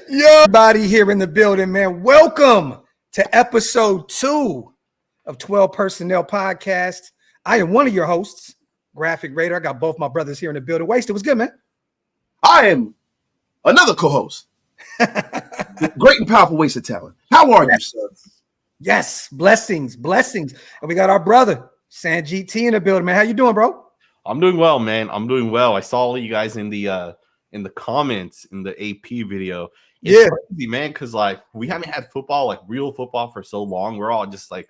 Yo, everybody here in the building, man. Welcome to episode 2 of 12 Personnel Podcast. I am one of your hosts, Graphk Raider. I got both my brothers here in the building. Wasted, what's good, man? I am another co-host. Great and powerful waste of talent. How are you, sir? Yes, blessings. And we got our brother, Sanjit T, in the building, man. How you doing, bro? I'm doing well, man. I'm doing well. I saw you guys in the comments in the AP video. It's crazy, man, because like we haven't had football, like real football, for so long. We're all just like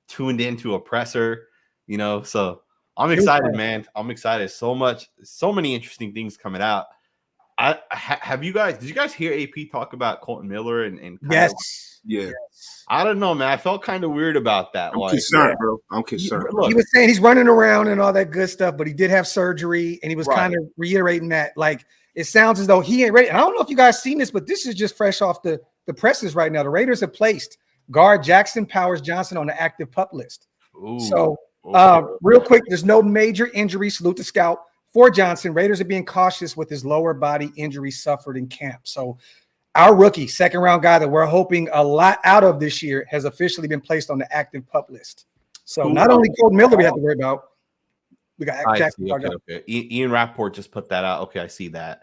tuned into a presser, you know. So I'm excited, man. I'm excited. So many interesting things coming out. Did you guys hear AP talk about Colton Miller and yes. I don't know, man. I felt kind of weird about that. I'm concerned, bro. I'm concerned. He was saying he's running around and all that good stuff, but he did have surgery, and he was kind of reiterating that, like, it sounds as though he ain't ready. And I don't know if you guys seen this, but this is just fresh off the presses right now. The Raiders have placed guard Jackson Powers Johnson on the active PUP list. Ooh, so real quick, there's no major injury. Salute the scout for Johnson. Raiders are being cautious with his lower body injury suffered in camp. So our rookie, second-round guy that we're hoping a lot out of this year has officially been placed on the active PUP list. So not only Colton Miller we have to worry about, we got Jackson. Okay. Ian Rappaport just put that out. Okay, I see that.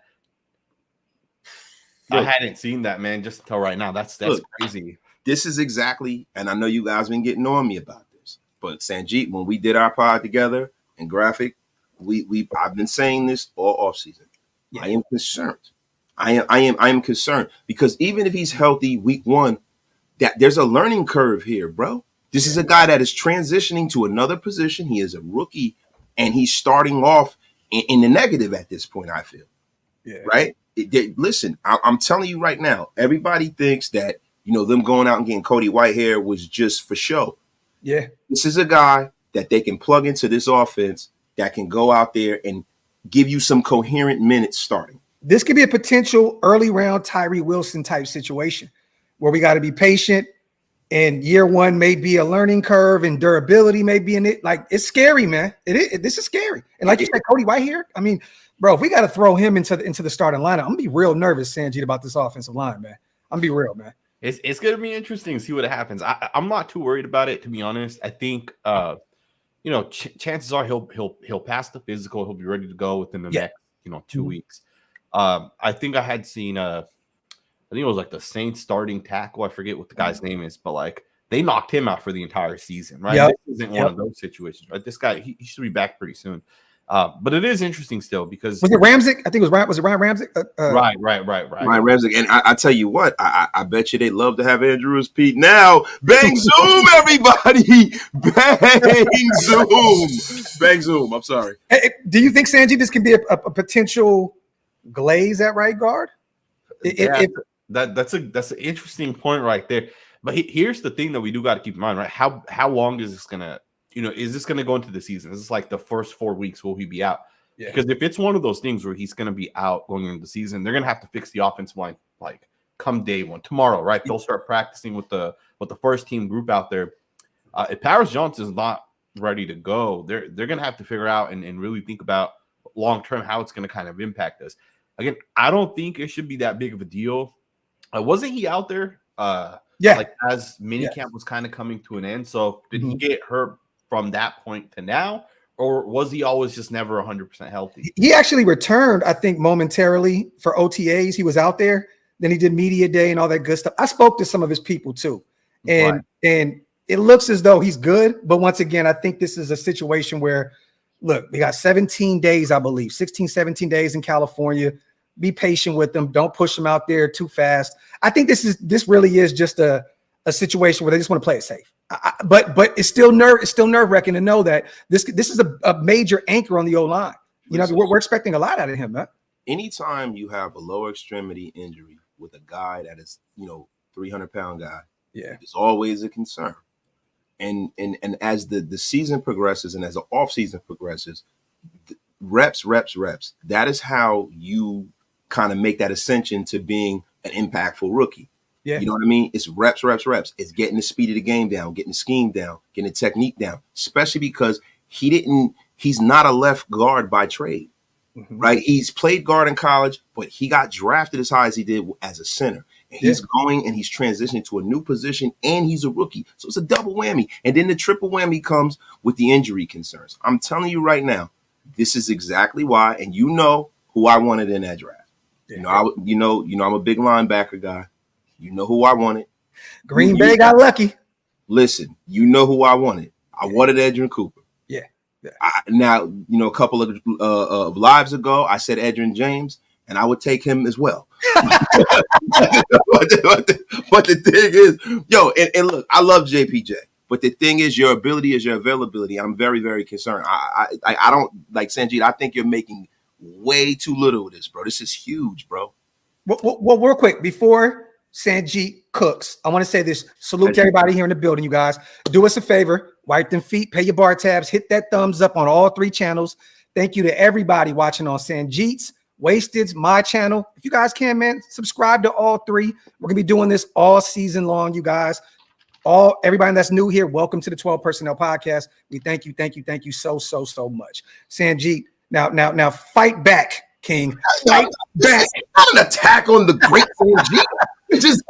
I hadn't seen that, man, just until right now. That's crazy. This is exactly, and I know you guys been getting on me about this, but Sanjit, when we did our pod together and Graphk, I've been saying this all offseason. Yeah. I am concerned. I am concerned because even if he's healthy week 1, that there's a learning curve here, bro. This is a guy that is transitioning to another position. He is a rookie, and he's starting off in the negative at this point, I feel. Yeah. Right? Listen, I'm telling you right now, everybody thinks that, you know, them going out and getting Cody Whitehair was just for show. Yeah. This is a guy that they can plug into this offense that can go out there and give you some coherent minutes starting. This could be a potential early round Tyree Wilson type situation where we got to be patient, and year 1 may be a learning curve and durability may be in it. Like, it's scary, man. This is scary. And like you said, Cody Whitehair, I mean, bro, if we got to throw him into the starting lineup, I'm going to be real nervous, Sanjit, about this offensive line, man. I'm going to be real, man. It's going to be interesting to see what happens. I'm not too worried about it, to be honest. I think, chances are he'll pass the physical. He'll be ready to go within the next, 2 weeks. I think I had seen I think it was like the Saints starting tackle. I forget what the guy's name is, but like they knocked him out for the entire season, right? Yep. This isn't one of those situations, right? This guy, he should be back pretty soon. But it is interesting still because was it Ramczyk? I think it was Ryan. Was it Ryan Ramczyk? Right. Ryan Ramczyk. And I tell you what, I bet you they'd love to have Andrew as Pete now. Bang Zoom, everybody! Bang Zoom. I'm sorry. Do you think, Sanjit, this can be a potential glaze at right guard? That's an interesting point right there. But here's the thing that we do got to keep in mind, right? How long is this gonna, is this gonna go into the season? Is this like the first 4 weeks will he be out? Yeah. Because if it's one of those things where he's gonna be out going into the season, they're gonna have to fix the offensive line like come day 1 tomorrow, right? They'll start practicing with the first team group out there. If Powers Johnson is not ready to go, they're gonna have to figure out and really think about long term how it's gonna kind of impact us. Again, I don't think it should be that big of a deal. Wasn't he out there? Like as minicamp was kind of coming to an end. So did he get hurt from that point to now, or was he always just never 100% healthy? He actually returned, I think, momentarily for OTAs. He was out there. Then he did media day and all that good stuff. I spoke to some of his people too, and it looks as though he's good. But once again, I think this is a situation where, look, we got 17 days, I believe, 16, 17 days in California. Be patient with them. Don't push them out there too fast. I think this really is just a situation where they just want to play it safe. But it's still nerve-wracking to know that this is a major anchor on the O-line. We're expecting a lot out of him, man. Anytime you have a lower extremity injury with a guy that is, 300-pound guy, it's always a concern. And as the season progresses and as the offseason progresses, reps. That is how you kind of make that ascension to being an impactful rookie. Yeah. You know what I mean? It's reps. It's getting the speed of the game down, getting the scheme down, getting the technique down, especially because he's not a left guard by trade. right? He's played guard in college, but he got drafted as high as he did as a center. And he's going and he's transitioning to a new position, and he's a rookie. So it's a double whammy. And then the triple whammy comes with the injury concerns. I'm telling you right now, this is exactly why, and you know who I wanted in that draft. I'm a big linebacker guy. You know who I wanted. Green Bay got lucky. Listen, you know who I wanted. I wanted Edgerrin Cooper. Yeah. Now, a couple of lives ago, I said Edgerrin James, and I would take him as well. but the thing is, and look, I love JPJ. But the thing is, your ability is your availability. I'm very, very concerned. I don't like Sanjit. I think you're making way too little of this, bro. This is huge, bro. Well, real quick, before Sanjit cooks, I want to say this. Salute to everybody here in the building, you guys. Do us a favor. Wipe them feet. Pay your bar tabs. Hit that thumbs up on all 3 channels. Thank you to everybody watching on Sanjit's, Wasted's, my channel. If you guys can, man, subscribe to all 3. We're going to be doing this all season long, you guys. Everybody that's new here, welcome to the 12 Personnel Podcast. We thank you so much. Sanjit, now fight back, King. Fight back. It's not an attack on the great Sanjit. It just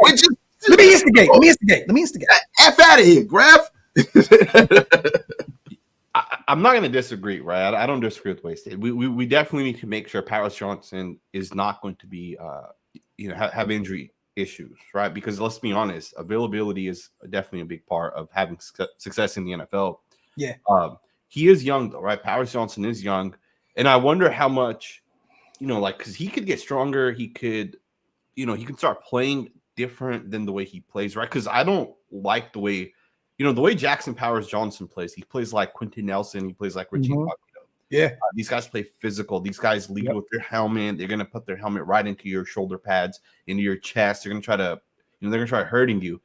let me instigate. F out of here, Graph. I'm not going to disagree, right? I don't disagree with Wasted. We definitely need to make sure Paris Johnson is not going to be, have injury issues, right? Because let's be honest, availability is definitely a big part of having success in the NFL. Yeah. He is young though, right? Paris Johnson is young. And I wonder how much, because he could get stronger. He could, he can start playing different than the way he plays, right? Because I don't like the way, the way Jackson Powers Johnson plays. He plays like Quentin Nelson. He plays like Richie. Yeah. These guys play physical. These guys lead with their helmet. They're going to put their helmet right into your shoulder pads, into your chest. They're going to try to, they're going to try hurting you.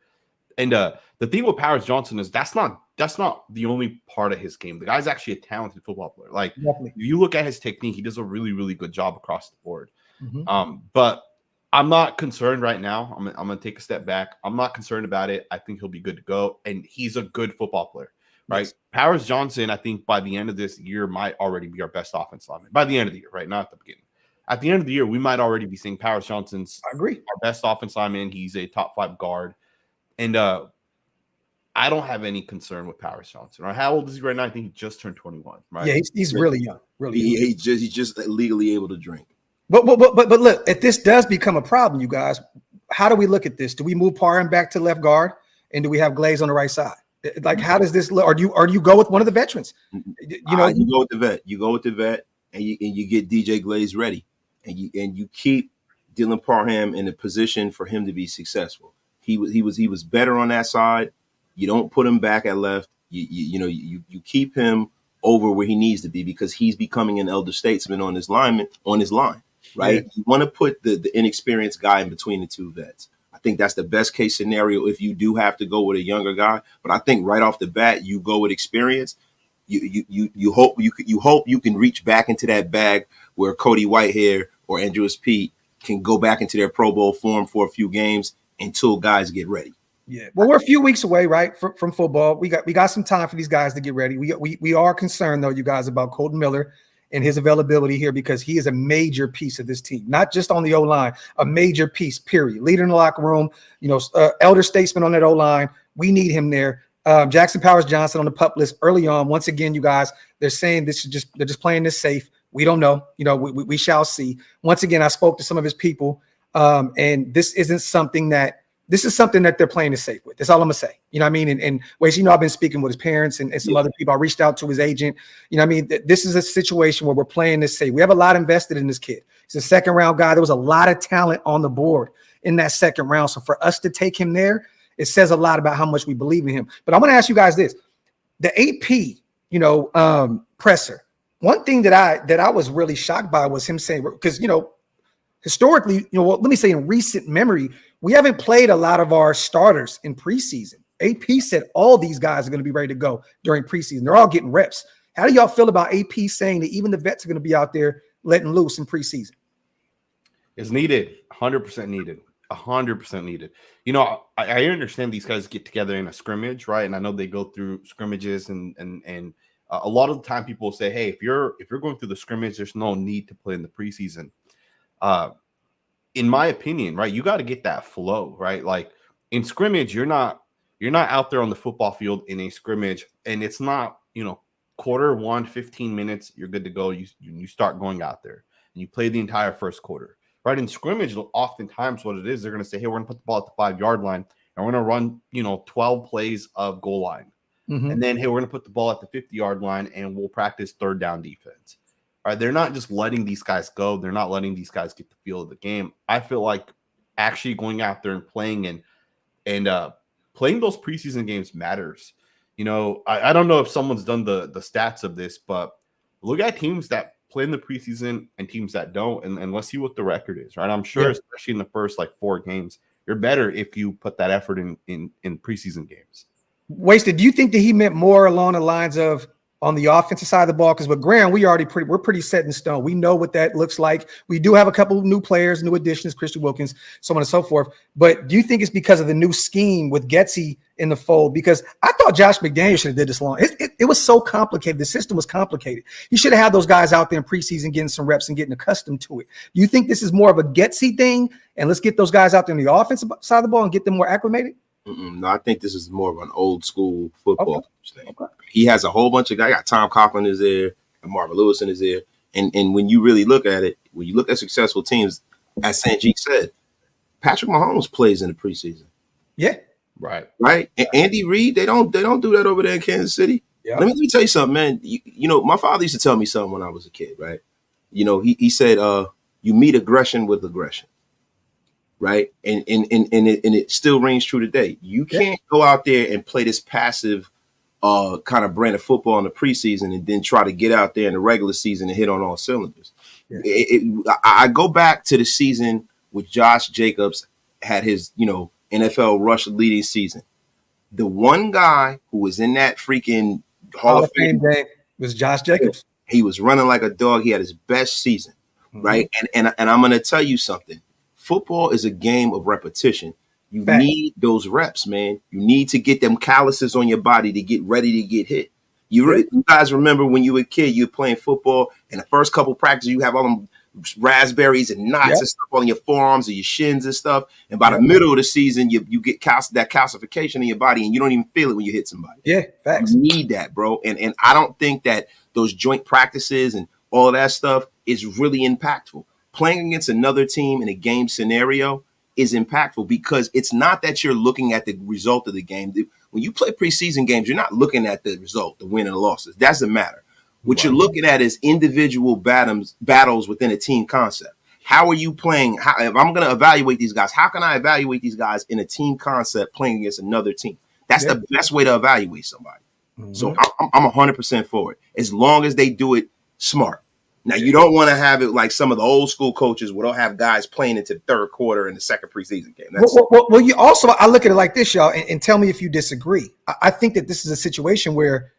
And the thing with Powers Johnson is that's not the only part of his game. The guy's actually a talented football player. Like, if you look at his technique, he does a really, really good job across the board. But I'm not concerned right now. I'm going to take a step back. I'm not concerned about it. I think he'll be good to go. And he's a good football player. Right. Yes. Powers Johnson, I think by the end of this year might already be our best offensive lineman. By the end of the year, right? Not at the beginning. At the end of the year, we might already be seeing Powers Johnson's our best offensive lineman. He's a top 5 guard. And I don't have any concern with Powers Johnson. Right? How old is he right now? I think he just turned 21. Right? Yeah, he's really young. Really young. He's just legally able to drink. But look, if this does become a problem, you guys, how do we look at this? Do we move Parham back to left guard? And do we have Glaze on the right side? Like, how does this look? Or do you go with one of the veterans? You go with the vet. You go with the vet, and you get DJ Glaze ready, and you keep Dylan Parham in a position for him to be successful. He was better on that side. You don't put him back at left. You keep him over where he needs to be because he's becoming an elder statesman on his line, right? Yeah. You want to put the inexperienced guy in between the 2 vets. I think that's the best case scenario if you do have to go with a younger guy. But I think right off the bat, you go with experience. You hope you can reach back into that bag where Cody Whitehair or Andrews Pete can go back into their Pro Bowl form for a few games until guys get ready. Yeah. Well, we're a few weeks away, right, from football. We got some time for these guys to get ready. We are concerned though, you guys, about Colton Miller and his availability here because he is a major piece of this team, not just on the O-line, a major piece, period. Leader in the locker room, elder statesman on that O-line. We need him there. Jackson Powers Johnson on the PUP list early on. Once again, you guys, they're saying they're just playing this safe. We don't know. We shall see. Once again, I spoke to some of his people, and this is something that they're playing it safe with. That's all I'm gonna say. You know what I mean? And Waze, I've been speaking with his parents and some other people. I reached out to his agent. You know what I mean? This is a situation where we're playing this safe. We have a lot invested in this kid. He's a 2nd round guy. There was a lot of talent on the board in that 2nd round. So for us to take him there, it says a lot about how much we believe in him. But I'm gonna ask you guys this: the AP, presser. One thing that I was really shocked by was him saying, because historically, let me say in recent memory, we haven't played a lot of our starters in preseason. AP said all these guys are going to be ready to go during preseason. They're all getting reps. How do y'all feel about AP saying that even the vets are going to be out there letting loose in preseason? It's needed. 100% needed. 100% needed. I understand these guys get together in a scrimmage, right? And I know they go through scrimmages and A lot of the time people will say, hey, if you're going through the scrimmage, there's no need to play in the preseason. In my opinion, right, you got to get that flow, right? Like in scrimmage, you're not out there on the football field in a scrimmage, and it's not, quarter one, 15 minutes, you're good to go. You start going out there and you play the entire first quarter, right? In scrimmage, oftentimes what it is, they're going to say, hey, we're going to put the ball at the 5-yard line and we're going to run, 12 plays of goal line. Mm-hmm. And then, hey, we're going to put the ball at the 50-yard line and we'll practice third down defense. All right, they're not just letting these guys go. They're not letting these guys get the feel of the game. I feel like actually going out there and playing and playing those preseason games matters. I don't know if someone's done the stats of this, but look at teams that play in the preseason and teams that don't, and let's see what the record is, right? I'm sure, especially in the first 4 games, you're better if you put that effort in preseason games. Wasted, do you think that he meant more along the lines of on the offensive side of the ball? Because with Graham, we're pretty set in stone. We know what that looks like. We do have a couple of new players, new additions, Christian Wilkins, so on and so forth. But do you think it's because of the new scheme with Getsy in the fold? Because I thought Josh McDaniels should have did this long. It was so complicated. The system was complicated. He should have had those guys out there in preseason getting some reps and getting accustomed to it. Do you think this is more of a Getsy thing? And let's get those guys out there on the offensive side of the ball and get them more acclimated? No, I think this is more of an old school football thing. Okay. He has a whole bunch of guys. Got Tom Coughlin is there, and Marvin Lewison is there. And when you really look at it, when you look at successful teams, as Sanjit said, Patrick Mahomes plays in the preseason. Yeah. Right. And Andy Reid, they don't do that over there in Kansas City. Yeah. Let me tell you something, man. My father used to tell me something when I was a kid, right? He said, you meet aggression with aggression. Right. And it still rings true today. You can't go out there and play this passive kind of brand of football in the preseason and then try to get out there in the regular season and hit on all cylinders. Yeah. I go back to the season with Josh Jacobs had his, NFL rush leading season. The one guy who was in that freaking Hall of Fame day was Josh Jacobs. He was running like a dog. He had his best season. Mm-hmm. Right. And I'm going to tell you something. Football is a game of repetition. You need those reps, man. You need to get them calluses on your body to get ready to get hit. You guys remember when you were a kid, you were playing football, and the first couple practices, you have all them raspberries and knots and stuff on your forearms or your shins and stuff. And by the middle of the season, you get that calcification in your body, and you don't even feel it when you hit somebody. Yeah, facts. You need that, bro. And I don't think that those joint practices and all of that stuff is really impactful. Playing against another team in a game scenario is impactful because it's not that you're looking at the result of the game. When you play preseason games, you're not looking at the result, the win and the losses. That doesn't matter. What you're looking at is individual battles within a team concept. How are you playing? If I'm going to evaluate these guys, how can I evaluate these guys in a team concept playing against another team? That's the best way to evaluate somebody. Mm-hmm. So I'm 100% for it, as long as they do it smart. Now, you don't want to have it like some of the old school coaches where they'll have guys playing into the third quarter in the second preseason game. Well, you also, I look at it like this, y'all, and tell me if you disagree. I think that this is a situation where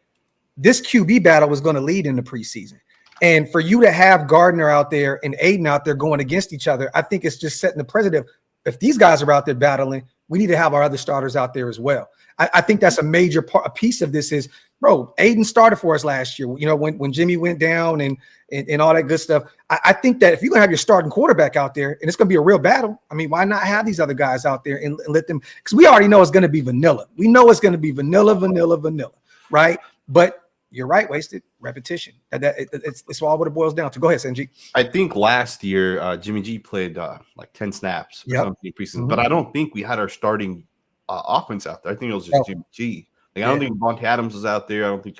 this QB battle was going to lead in the preseason. And for you to have Gardner out there and Aiden out there going against each other, I think it's just setting the precedent. If these guys are out there battling, we need to have our other starters out there as well. I think that's a major part. A piece of this is, bro, Aiden started for us last year. When Jimmy went down and all that good stuff. I think that if you're gonna have your starting quarterback out there and it's gonna be a real battle, I mean, why not have these other guys out there and let them? Because we already know it's gonna be vanilla. We know it's gonna be vanilla, right? But you're right, Wasted repetition. It's all what it boils down to. Go ahead, Sanjit. I think last year Jimmy G played like 10 snaps or something preseason, but I don't think we had our starting offense out there. I think it was just Jimmy G. Like, I don't think Vontae Adams was out there. I don't think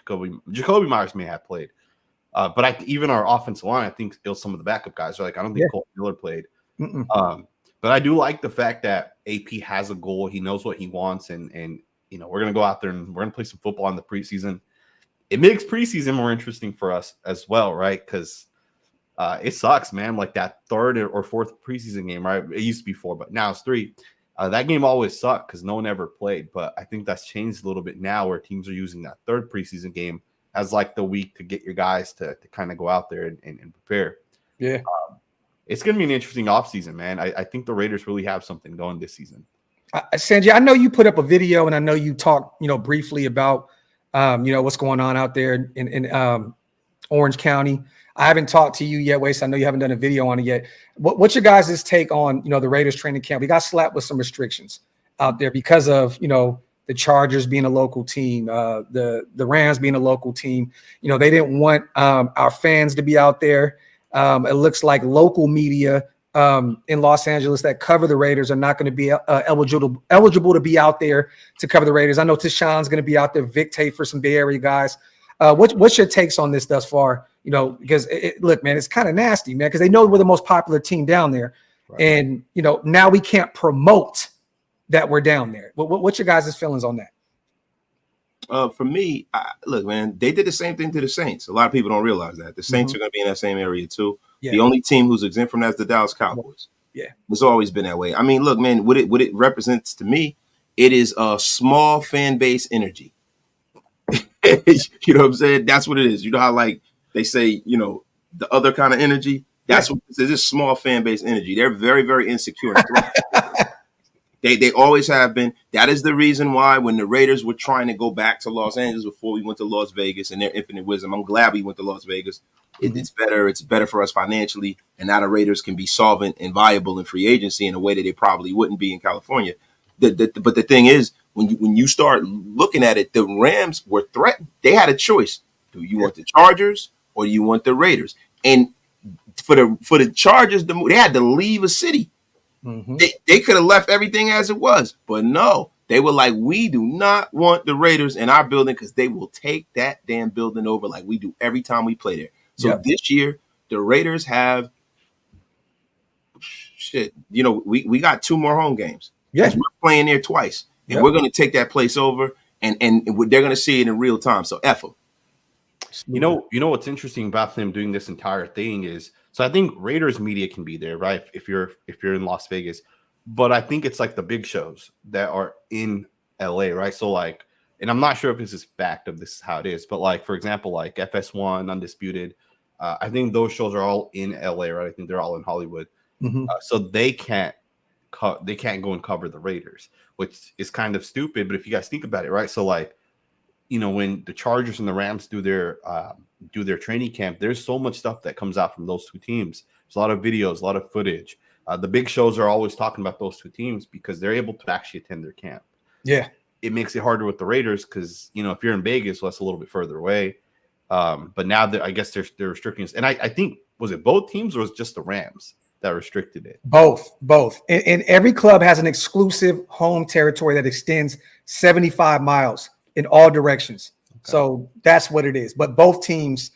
Jacoby Myers may have played. But even our offensive line, I think it was some of the backup guys. Like, I don't think Cole Miller played. But I do like the fact that AP has a goal. He knows what he wants, and we're gonna go out there and we're gonna play some football in the preseason. It makes preseason more interesting for us as well, right? Because it sucks, man. Like that third or fourth preseason game, right? It used to be 4, but now it's 3. That game always sucked because no one ever played. But I think that's changed a little bit now, where teams are using that third preseason game as like the week to get your guys to kind of go out there and prepare. Yeah. It's going to be an interesting offseason, man. I think the Raiders really have something going this season. Sanjay, I know you put up a video and I know you talked, briefly about What's going on out there in Orange County. I haven't talked to you yet, Waste. I know you haven't done a video on it yet. What's your guys' take on, the Raiders training camp? We got slapped with some restrictions out there because of, the Chargers being a local team, the Rams being a local team. They didn't want our fans to be out there. It looks like local media in Los Angeles that cover the Raiders are not going to be eligible to be out there to cover the Raiders. I know Tashawn's going to be out there, Vic Tate for some Bay Area guys. What's your takes on this thus far? Because look, man, it's kind of nasty, man, because they know we're the most popular team down there. Right. And, now we can't promote that we're down there. What's your guys' feelings on that? For me, look, man, they did the same thing to the Saints. A lot of people don't realize that. The Saints are going to be in that same area too. Yeah. The only team who's exempt from that is the Dallas Cowboys. Yeah. It's always been that way. I mean, look, man, what it represents to me, it is a small fan base energy. You know what I'm saying? That's what it is. You know how, like, they say, the other kind of energy? That's what it is. This small fan base energy. They're very, very insecure. They always have been. That is the reason why when the Raiders were trying to go back to Los Angeles before we went to Las Vegas in their infinite wisdom, I'm glad we went to Las Vegas. It's better. It's better for us financially. And now the Raiders can be solvent and viable in free agency in a way that they probably wouldn't be in California. But the thing is, when you start looking at it, the Rams were threatened. They had a choice. Do you want the Chargers or do you want the Raiders? And for the Chargers, they had to leave a city. Mm-hmm. They could have left everything as it was, but no, they were like, we do not want the Raiders in our building because they will take that damn building over like we do every time we play there. So This year, the Raiders have we got 2 more home games. Yeah, we're playing there twice, and we're going to take that place over, and they're going to see it in real time. So F them. You know what's interesting about them doing this entire thing is, so I think Raiders media can be there, right? If you're in Las Vegas, but I think it's like the big shows that are in LA, right? So like, and I'm not sure if this is fact of this is how it is, but like, for example, like FS1, Undisputed, I think those shows are all in LA, right? I think they're all in Hollywood. Mm-hmm. So they can't go and cover the Raiders, which is kind of stupid. But if you guys think about it, right? So like, when the Chargers and the Rams do their training camp, there's so much stuff that comes out from those two teams. There's a lot of videos, a lot of footage. The big shows are always talking about those two teams because they're able to actually attend their camp. Yeah. It makes it harder with the Raiders because, if you're in Vegas, well, that's a little bit further away. But now I guess they're restricting us. And I think, was it both teams or was it just the Rams that restricted it? Both. And every club has an exclusive home territory that extends 75 miles in all directions. Okay. So that's what it is. But both teams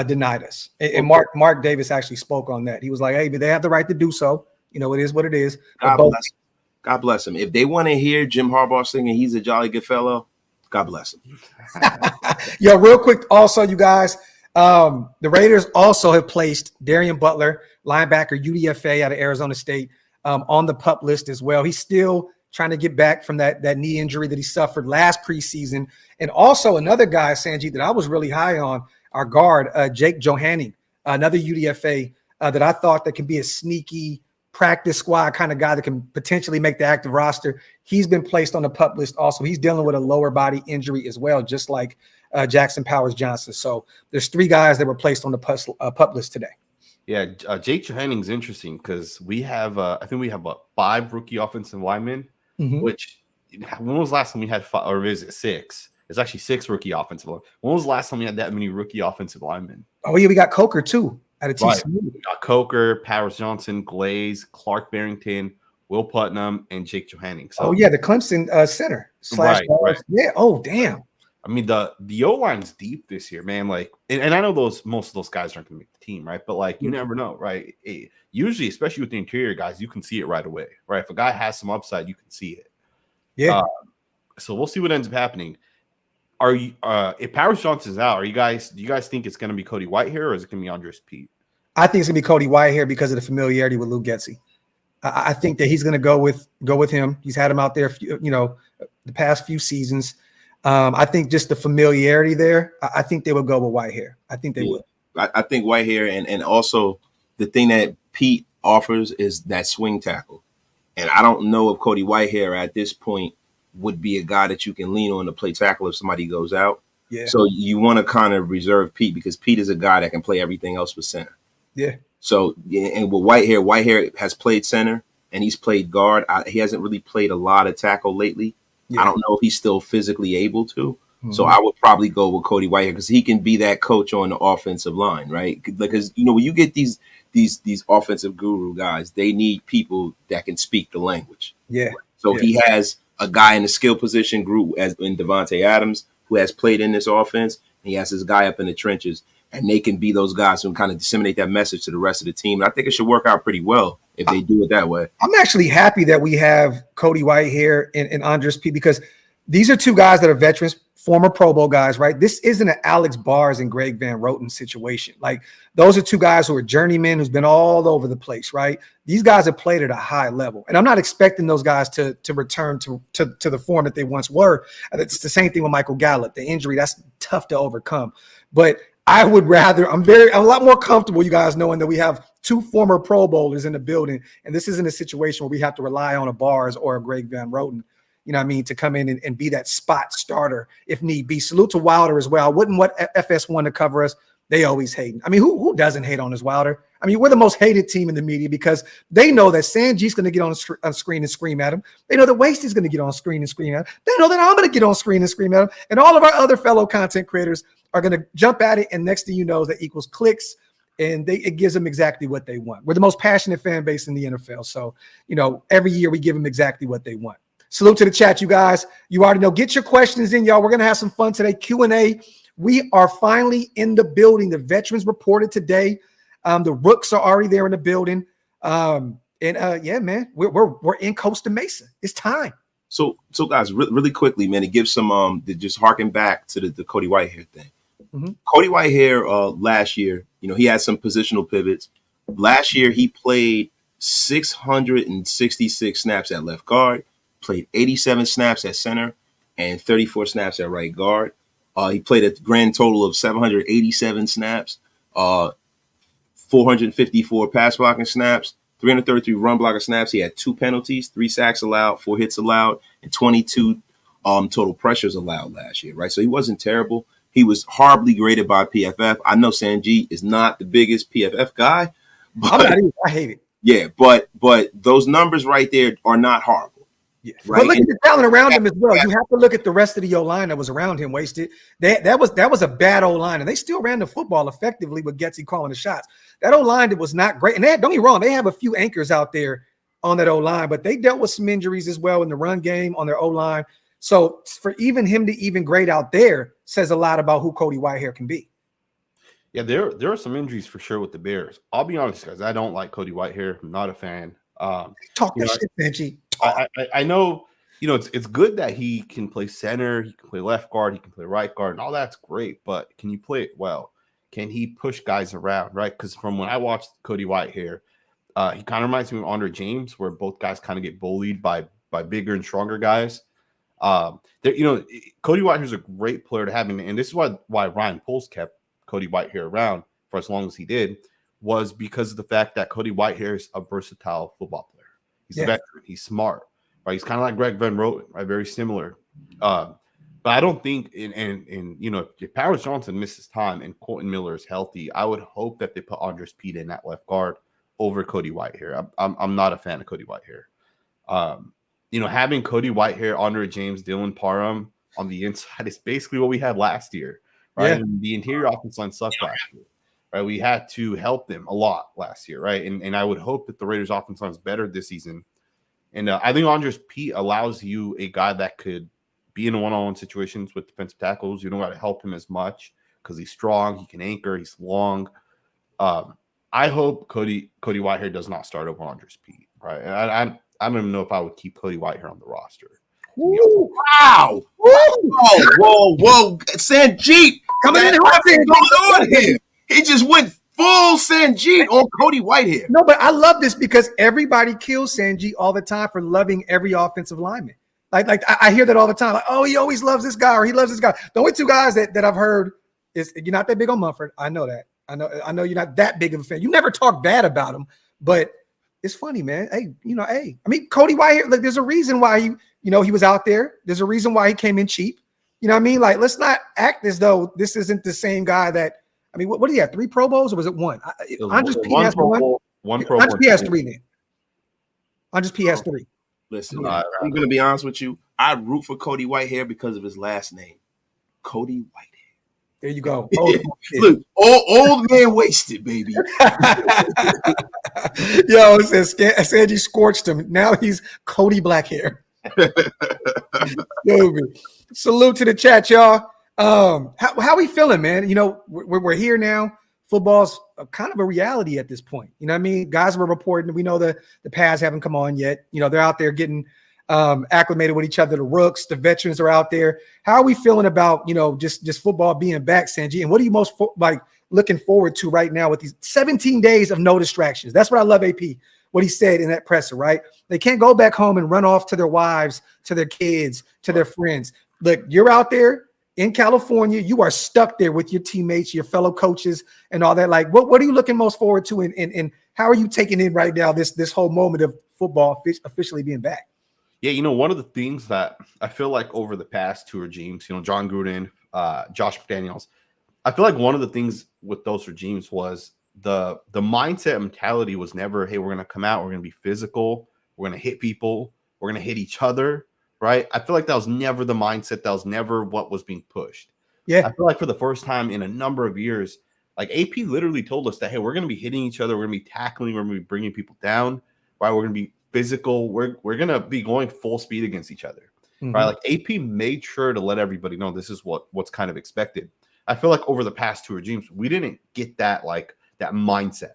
denied us. And Mark Davis actually spoke on that. He was like, hey, but they have the right to do so. It is what it is. God bless him. If they want to hear Jim Harbaugh singing He's a Jolly Good Fellow, God bless him. Yo, real quick, also, you guys, the Raiders also have placed Darian Butler, linebacker, UDFA out of Arizona State, on the PUP list as well. He's still trying to get back from that knee injury that he suffered last preseason. And also another guy, Sanjit, that I was really high on, our guard, Jake Johanning, another UDFA that I thought that can be a sneaky practice squad kind of guy that can potentially make the active roster. He's been placed on the PUP list also. He's dealing with a lower body injury as well, just like Jackson Powers Johnson. So there's 3 guys that were placed on the PUP list today. Yeah, Jake Johanning's interesting because we have, I think we have 5 rookie offensive linemen, which, when was the last time we had 5, or is it 6? It's actually 6 rookie offensive linemen. When was the last time we had that many rookie offensive linemen? Oh, yeah, we got Coker too at a TCU. Right. We got Coker, Powers Johnson, Glaze, Clark Barrington, Will Putnam, and Jake Johanning. So, the Clemson center. Right. Yeah. Oh, damn. I mean, the O-line's deep this year, man. Like, and I know most of those guys aren't going to make the team, right? But like, you never know, right? Usually, especially with the interior guys, you can see it right away, right? If a guy has some upside, you can see it. Yeah. So we'll see what ends up happening. Are you, if Powers Johnson's out, do you guys think it's going to be Cody Whitehair or is it going to be Andres Pete? I think it's going to be Cody Whitehair because of the familiarity with Luke Getsy. I think that he's going to go with him. He's had him out there, the past few seasons. I think just the familiarity there. I think they would go with Whitehair. I think they would. I think Whitehair, and also the thing that Pete offers is that swing tackle. And I don't know if Cody Whitehair at this point would be a guy that you can lean on to play tackle if somebody goes out. Yeah. So you want to kind of reserve Pete because Pete is a guy that can play everything else with center. Yeah. So, and with Whitehair has played center and he's played guard. He hasn't really played a lot of tackle lately. Yeah. I don't know if he's still physically able to. Mm-hmm. So I would probably go with Cody Whitehair because he can be that coach on the offensive line, right? Because, when you get these offensive guru guys, they need people that can speak the language. Yeah. So he has a guy in the skill position group as in Devontae Adams who has played in this offense. And he has this guy up in the trenches, and they can be those guys who can kind of disseminate that message to the rest of the team. And I think it should work out pretty well if they do it that way. I'm actually happy that we have Cody Whitehair and Andres P because these are two guys that are veterans, former Pro Bowl guys, right? This isn't an Alex Bars and Greg Van Roten situation. Like, those are two guys who are journeymen who's been all over the place, right? These guys have played at a high level. And I'm not expecting those guys to return to the form that they once were. It's the same thing with Michael Gallup. The injury, that's tough to overcome. But I would rather, I'm a lot more comfortable, you guys, knowing that we have two former Pro Bowlers in the building. And this isn't a situation where we have to rely on a Bars or a Greg Van Roten, to come in and be that spot starter if need be. Salute to Wilder as well. I wouldn't want FS1 to cover us. They always hate. I mean, who doesn't hate on us, Wilder? I mean, we're the most hated team in the media because they know that Sanjit's going to get on screen and scream at him. They know that Wasty's going to get on screen and scream at him. They know that I'm going to get on screen and scream at him. And all of our other fellow content creators are going to jump at it. And next thing you know, that equals clicks. And it gives them exactly what they want. We're the most passionate fan base in the NFL. So, every year we give them exactly what they want. Salute to the chat, you guys. You already know. Get your questions in, y'all. We're going to have some fun today. Q&A. We are finally in the building. The veterans reported today. The Rooks are already there in the building. Yeah, man, we're in Costa Mesa. It's time. So guys, really quickly, man, to give some to just harken back to the Cody Whitehair thing. Mm-hmm. Cody Whitehair last year, he had some positional pivots. Last year, he played 666 snaps at left guard, played 87 snaps at center, and 34 snaps at right guard. He played a grand total of 787 snaps, 454 pass blocking snaps, 333 run blocking snaps. He had 2 penalties, 3 sacks allowed, 4 hits allowed, and 22 total pressures allowed last year, right? So he wasn't terrible. He was horribly graded by PFF. I know Sanjit is not the biggest PFF guy. But, I'm not either. I hate it. Yeah, but those numbers right there are not horrible. Yeah. Right? But look at the talent around him as well. You have to look at the rest of the O-line that was around him, Wasted. That was a bad O-line, and they still ran the football effectively with Getsy calling the shots. That O-line that was not great. And don't get me wrong, they have a few anchors out there on that O-line, but they dealt with some injuries as well in the run game on their O-line. So for even him to even grade out there says a lot about who Cody Whitehair can be. Yeah, there are some injuries for sure with the Bears. I'll be honest, guys. I don't like Cody Whitehair. I'm not a fan. Talk that shit, Benji. I know, it's good that he can play center, he can play left guard, he can play right guard, and all that's great, but can you play it well? Can he push guys around, right? Because from when I watched Cody Whitehair, he kind of reminds me of Andre James, where both guys kind of get bullied by bigger and stronger guys. Cody Whitehair is a great player to have, and this is why Ryan Poles kept Cody Whitehair around for as long as he did, was because of the fact that Cody Whitehair is a versatile football player. He's a veteran. He's smart, right? He's kind of like Greg Van Roten, right? Very similar. But I don't think, if Powers Johnson misses time and Colton Miller is healthy, I would hope that they put Andres Pete in that left guard over Cody Whitehair. I'm not a fan of Cody Whitehair. Having Cody Whitehair, Andre James, Dylan Parham on the inside is basically what we had last year, right? Yeah. And the interior offense line sucked last year. Right, we had to help them a lot last year, right? And I would hope that the Raiders' offense line is better this season. And I think Andres Pete allows you a guy that could be in one-on-one situations with defensive tackles. You don't got to help him as much because he's strong, he can anchor, he's long. I hope Cody Whitehair does not start over Andres Pete, right? And I don't even know if I would keep Cody Whitehair on the roster. Ooh, wow! Whoa! Sanjit, coming in what's going on here? He just went full Sanjit on Cody Whitehair. No, but I love this because everybody kills Sanjit all the time for loving every offensive lineman. Like I hear that all the time. Like, oh, he always loves this guy or he loves this guy. The only 2 guys that I've heard is you're not that big on Mumford. I know that. I know you're not that big of a fan. You never talk bad about him, but it's funny, man. Hey, I mean, Cody Whitehair, like, there's a reason why he was out there. There's a reason why he came in cheap. You know what I mean? Like, let's not act as though this isn't the same guy that. I mean, what did he have? 3 Pro Bowls or was it 1? Andres P has one. Andres P has 3 then. Andres P has 3. Listen, I'm going to be honest with you. I root for Cody Whitehair because of his last name, Cody Whitehair. There you go. Look, old man wasted, baby. Yo, it says Sanji scorched him. Now he's Cody Blackhair. Salute to the chat, y'all. How we feeling, man? You know, we're here now. Football's kind of a reality at this point. You know what I mean? Guys were reporting. We know the pads haven't come on yet. You know, they're out there getting acclimated with each other. The rooks, the veterans are out there. How are we feeling about, you know, just football being back, Sanji? And what are you most looking forward to right now with these 17 days of no distractions? That's what I love, AP, what he said in that presser, right? They can't go back home and run off to their wives, to their kids, to their friends. Look, you're out there in California. You are stuck there with your teammates, your fellow coaches, and all that. Like, what are you looking most forward to? And how are you taking in right now this whole moment of football officially being back? Yeah, you know, one of the things that I feel like over the past 2 regimes, you know, John Gruden, Josh McDaniels, I feel like one of the things with those regimes was the mindset mentality was never, hey, we're going to come out, we're going to be physical, we're going to hit people, we're going to hit each other, right? I feel like that was never the mindset. That was never what was being pushed. Yeah. I feel like for the first time in a number of years, like AP literally told us that, hey, we're going to be hitting each other, we're going to be tackling, we're going to be bringing people down, right? We're going to be physical. We're going to be going full speed against each other, right? Like AP made sure to let everybody know this is what's kind of expected. I feel like over the past 2 regimes, we didn't get that mindset,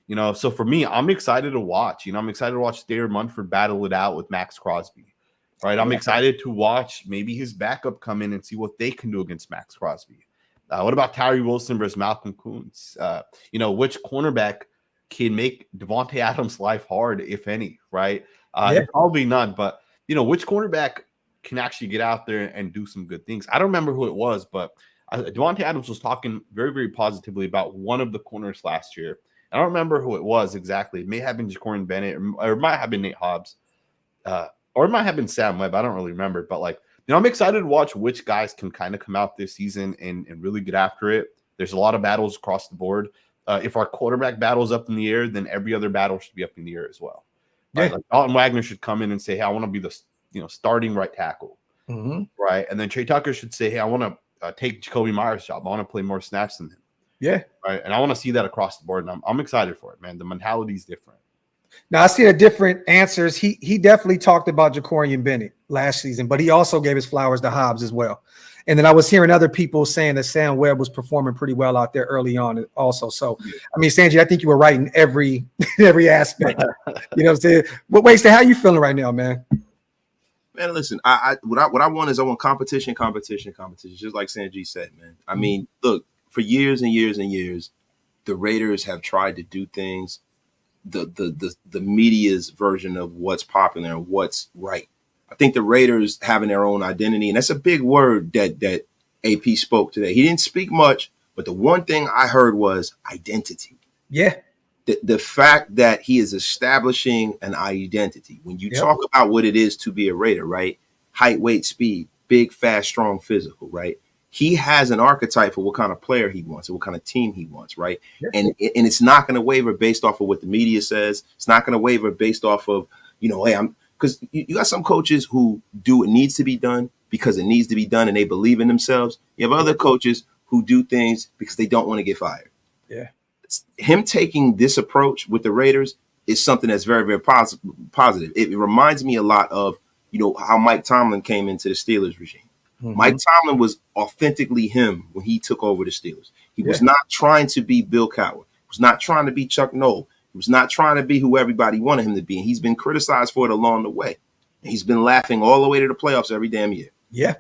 you know? So for me, I'm excited to watch, I'm excited to watch Thayer Munford battle it out with Max Crosby, right? I'm excited to watch maybe his backup come in and see what they can do against Max Crosby. What about Tyree Wilson versus Malcolm Kuntz? Which cornerback can make Devontae Adams' life hard, if any, right? Probably none, but, which cornerback can actually get out there and do some good things? I don't remember who it was, but Devontae Adams was talking very, very positively about one of the corners last year. I don't remember who it was exactly. It may have been Jacorian Bennett, or it might have been Nate Hobbs, or it might have been Sam Webb. I don't really remember, but I'm excited to watch which guys can kind of come out this season and really get after it. There's a lot of battles across the board. If our quarterback battle's up in the air, then every other battle should be up in the air as well. Right? Like Dalton Wagner should come in and say, hey, I want to be the starting right tackle. Right. And then Trey Tucker should say, hey, I want to take Jacoby Myers' job. I want to play more snaps than him. Yeah. Right. And I want to see that across the board. And I'm excited for it, man. The mentality is different. Now, I see the different answers. He definitely talked about Jacorian Bennett last season, but he also gave his flowers to Hobbs as well. And then I was hearing other people saying that Sam Webb was performing pretty well out there early on also. So, I mean, Sanjay, I think you were right in every aspect. You know what I'm saying? But Wasted, how you feeling right now, man? Man, listen, what I want is I want competition, just like Sanjay said, man. I mean, look, for years and years and years, the Raiders have tried to do things the media's version of what's popular and what's right. I think the Raiders having their own identity, and that's a big word that AP spoke today. He didn't speak much, but the one thing I heard was identity. Yeah. The fact that he is establishing an identity. When you talk about what it is to be a Raider, right? Height, weight, speed, big, fast, strong, physical, right? He has an archetype for what kind of player he wants and what kind of team he wants, right? And it's not going to waver based off of what the media says. It's not going to waver based off of, hey, because you got some coaches who do what needs to be done because it needs to be done and they believe in themselves. You have other coaches who do things because they don't want to get fired. Yeah. Him taking this approach with the Raiders is something that's very, very positive. It reminds me a lot of, how Mike Tomlin came into the Steelers regime. Mike Tomlin was authentically him when he took over the Steelers. He was not trying to be Bill Cowher. He was not trying to be Chuck Noll. He was not trying to be who everybody wanted him to be. And he's been criticized for it along the way. And he's been laughing all the way to the playoffs every damn year. Yeah.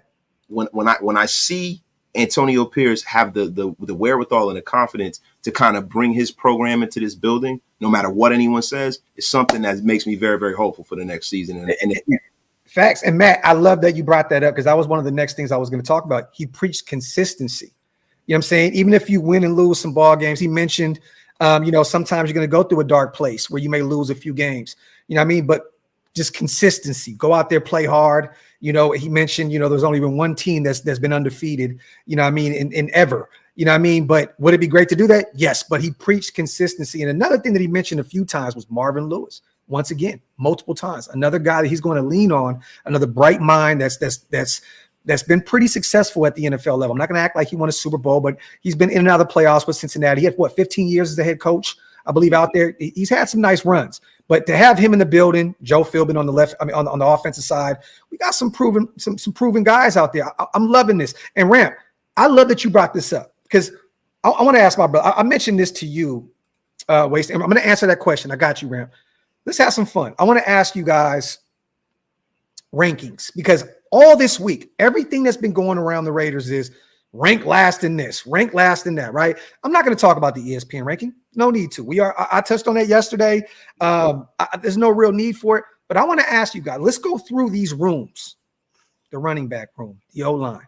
When I see Antonio Pierce have the wherewithal and the confidence to kind of bring his program into this building, no matter what anyone says, it's something that makes me very, very hopeful for the next season. Facts. And Matt, I love that you brought that up because that was one of the next things I was going to talk about. He preached consistency. You know what I'm saying? Even if you win and lose some ball games, he mentioned, sometimes you're going to go through a dark place where you may lose a few games. You know what I mean? But just consistency. Go out there, play hard. He mentioned, there's only been one team that's been undefeated, in ever, but would it be great to do that? Yes, but he preached consistency. And another thing that he mentioned a few times was Marvin Lewis. Once again, multiple times, another guy that he's going to lean on, another bright mind that's been pretty successful at the NFL level. I'm not going to act like he won a Super Bowl, but he's been in and out of the playoffs with Cincinnati. He had 15 years as the head coach, I believe, out there. He's had some nice runs, but to have him in the building, Joe Philbin on the left, on the offensive side, we got some proven guys out there. I'm loving this. And Ramp, I love that you brought this up because I want to ask my brother. I mentioned this to you, Waste. I'm going to answer that question. I got you, Ramp. Let's have some fun. I want to ask you guys rankings because all this week, everything that's been going around the Raiders is rank last in this, rank last in that, right? I'm not going to talk about the ESPN ranking. No need to. I touched on that yesterday. There's no real need for it, but I want to ask you guys, let's go through these rooms, the running back room, the O-line.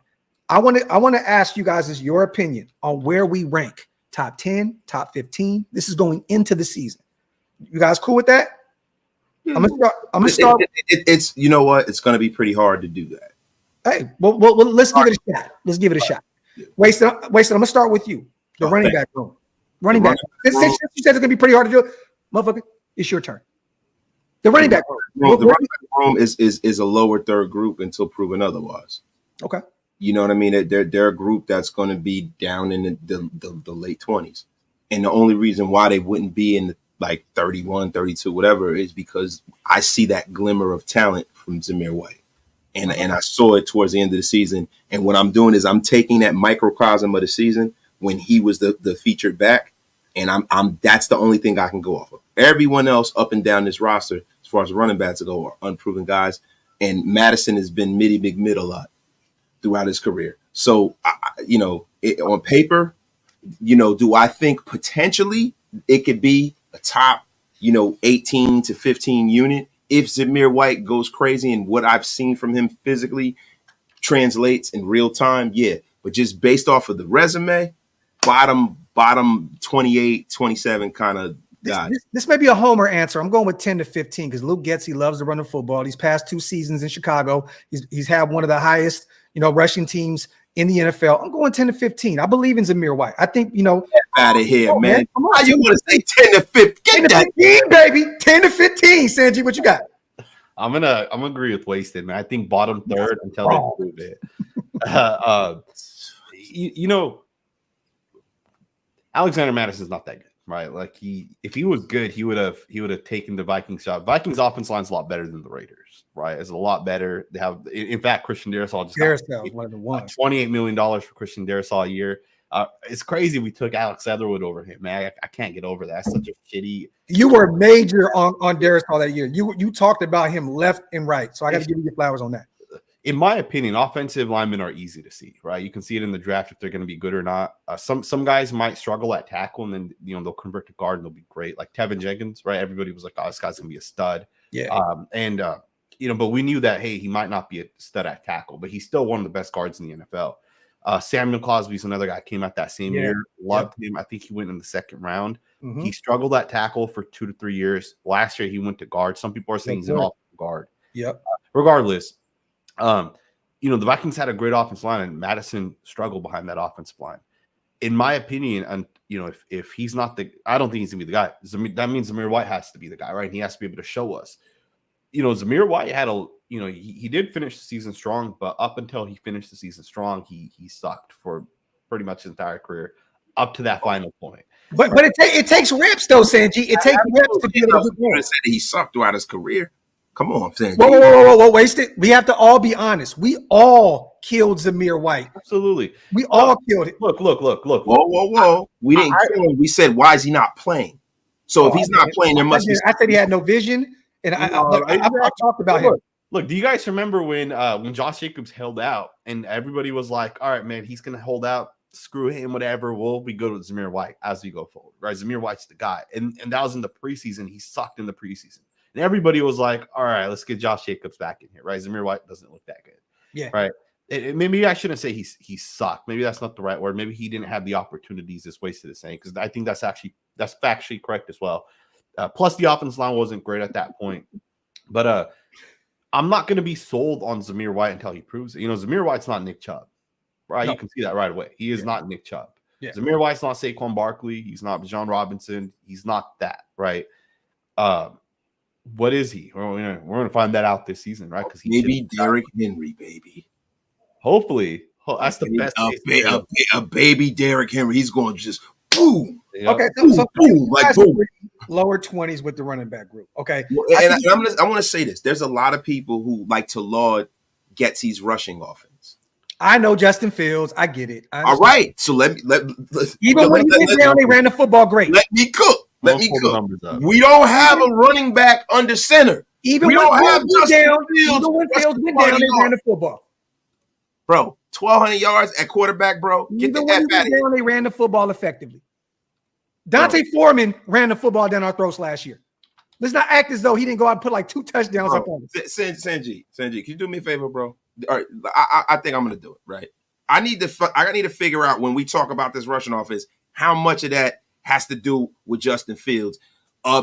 I want to ask you guys is your opinion on where we rank, top 10, top 15. This is going into the season. You guys cool with that? I'm gonna start. It's you know what? It's going to be pretty hard to do that. Hey, well, let's give it a shot. Let's give it a shot. Wasted. I'm gonna start with you. The running back room. Running back. Since you said it's gonna be pretty hard to do it, motherfucker, it's your turn. The running back room. The running back room is a lower third group until proven otherwise. Okay. You know what I mean? They're a group that's going to be down in the late 20s, and the only reason why they wouldn't be in the like 31, 32, whatever, is because I see that glimmer of talent from Zamir White. And I saw it towards the end of the season. And what I'm doing is I'm taking that microcosm of the season when he was the featured back. And I'm that's the only thing I can go off of. Everyone else up and down this roster, as far as running backs go, are unproven guys. And Madison has been big mid a lot throughout his career. So, on paper, do I think potentially it could be a top, 18 to 15 unit if Zamir White goes crazy and what I've seen from him physically translates in real time? Yeah. But just based off of the resume, bottom 28, 27 kind of guy. This may be a homer answer. I'm going with 10 to 15 because Luke Getsy loves to run the football. These past 2 seasons in Chicago, he's had one of the highest, rushing teams in the NFL. I'm going 10 to 15. I believe in Zamir White. I think, Get out of here, man. How you want to say 10 to 15? 10 to 15, baby. 10 to 15. Sanjit, what you got? I'm gonna agree with Wasted, man. I think bottom third until they prove it. Alexander Madison's not that good, right? Like if he was good, he would have taken the Vikings job. Vikings offense line's a lot better than the Raiders, right? It's a lot better. They have, in fact, Christian Darrisaw just got one of the ones. $28 million for Christian Darrisaw a year. It's crazy we took Alex Leatherwood over him, man. I can't get over that. That's such a shitty. You were major on Darrisaw that year. You talked about him left and right. So I got to give you your flowers on that. In my opinion, offensive linemen are easy to see, right? You can see it in the draft if they're going to be good or not. Some guys might struggle at tackle, and then they'll convert to guard and they'll be great. Like Tevin Jenkins, right? Everybody was like, "Oh, this guy's going to be a stud." Yeah. But we knew that he might not be a stud at tackle, but he's still one of the best guards in the NFL. Samuel Cosby's another guy came out that same year. Loved him. I think he went in the second round. Mm-hmm. He struggled at tackle for 2 to 3 years. Last year he went to guard. Some people are saying he's an off guard. Yep. Regardless. The Vikings had a great offensive line, and Madison struggled behind that offensive line. In my opinion, and if he's not I don't think he's gonna be the guy. That means Zamir White has to be the guy, right? And he has to be able to show us. Zamir White had he did finish the season strong, but up until he finished the season strong, he sucked for pretty much his entire career up to that final point. But it takes reps though, Sanjit. It takes reps to be able to do it. He sucked throughout his career. Come on, Sanjit. Whoa, waste it. We have to all be honest. We all killed Zamir White. Absolutely. We all killed it. Look. Whoa. We didn't kill him. We said, why is he not playing? So if he's not playing, there must be. I said he had no vision, and I talked about him. Look, do you guys remember when Josh Jacobs held out and everybody was like, all right, man, he's going to hold out. Screw him, whatever. We'll be good with Zamir White as we go forward, right? Zamir White's the guy. And that was in the preseason. He sucked in the preseason. And everybody was like, all right, let's get Josh Jacobs back in here, right? Zamir White doesn't look that good. Yeah. Right. Maybe I shouldn't say he sucked. Maybe that's not the right word. Maybe he didn't have the opportunities this Wasted is saying, because I think that's factually correct as well. Plus the offensive line wasn't great at that point. But I'm not going to be sold on Zamir White until he proves it. Zamir White's not Nick Chubb, right? No. You can see that right away. He is not Nick Chubb. Yeah. Zamir White's not Saquon Barkley. He's not Bijan Robinson. He's not that, right? What is he? We're going to find that out this season, right? Because maybe Derrick Henry, baby. Hopefully. That's the best. A baby Derrick Henry. He's going to just boom. Yep. Okay, so boom, like boom. Lower 20s with the running back group. Okay. And I want to say this. There's a lot of people who like to laud Getsy's rushing offense. I know Justin Fields. I get it. All right. So let even when he went down, they ran the football great. Let me cook. We don't have a running back under center. Even when Fields went down, they ran the football. Bro, 1,200 yards at quarterback, bro. Get the F out of here. They ran the football effectively. Dante Foreman ran the football down our throats last year. Let's not act as though he didn't go out and put like 2 touchdowns up on us. Sanjit, can you do me a favor, bro? All right, I think I'm gonna do it. Right. I need to figure out when we talk about this rushing offense how much of that has to do with Justin Fields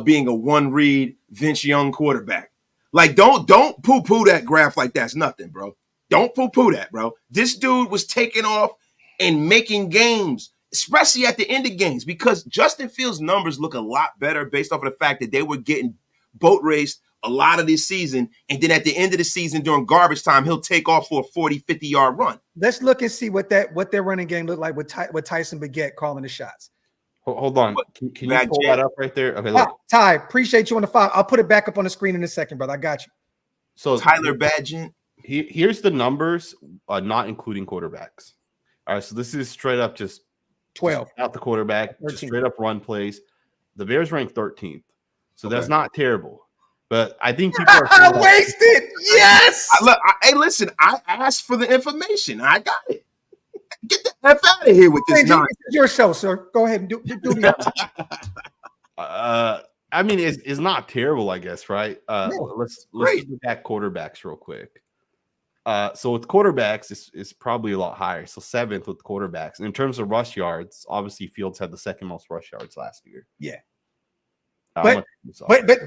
being a one-read Vince Young quarterback. Like, don't poo-poo that Graphk like that's nothing, bro. Don't poo-poo that, bro. This dude was taking off and making games, especially at the end of games, because Justin Fields' numbers look a lot better based off of the fact that they were getting boat raced a lot of this season, and then at the end of the season during garbage time, he'll take off for a 40, 50-yard run. Let's look and see what their running game looked like with Tyson Baguette calling the shots. Hold on. Can you pull that up right there? Okay, look. Ty, appreciate you on the file. I'll put it back up on the screen in a second, brother. I got you. So Tyler Badgett. Here's the numbers, not including quarterbacks. All right, so this is straight up just 12 out the quarterback, 13. Just straight up run plays. The Bears ranked 13th, so that's not terrible. But I think people are wasted. Yes. Hey, listen. I asked for the information. I got it. Get the F out of here with this nonsense. It's your show, sir. Go ahead and do the I mean, it's not terrible, I guess, right? Let's look at quarterbacks real quick. So with quarterbacks, it's probably a lot higher. So 7th with quarterbacks. And in terms of rush yards, obviously Fields had the 2nd most rush yards last year. Yeah. But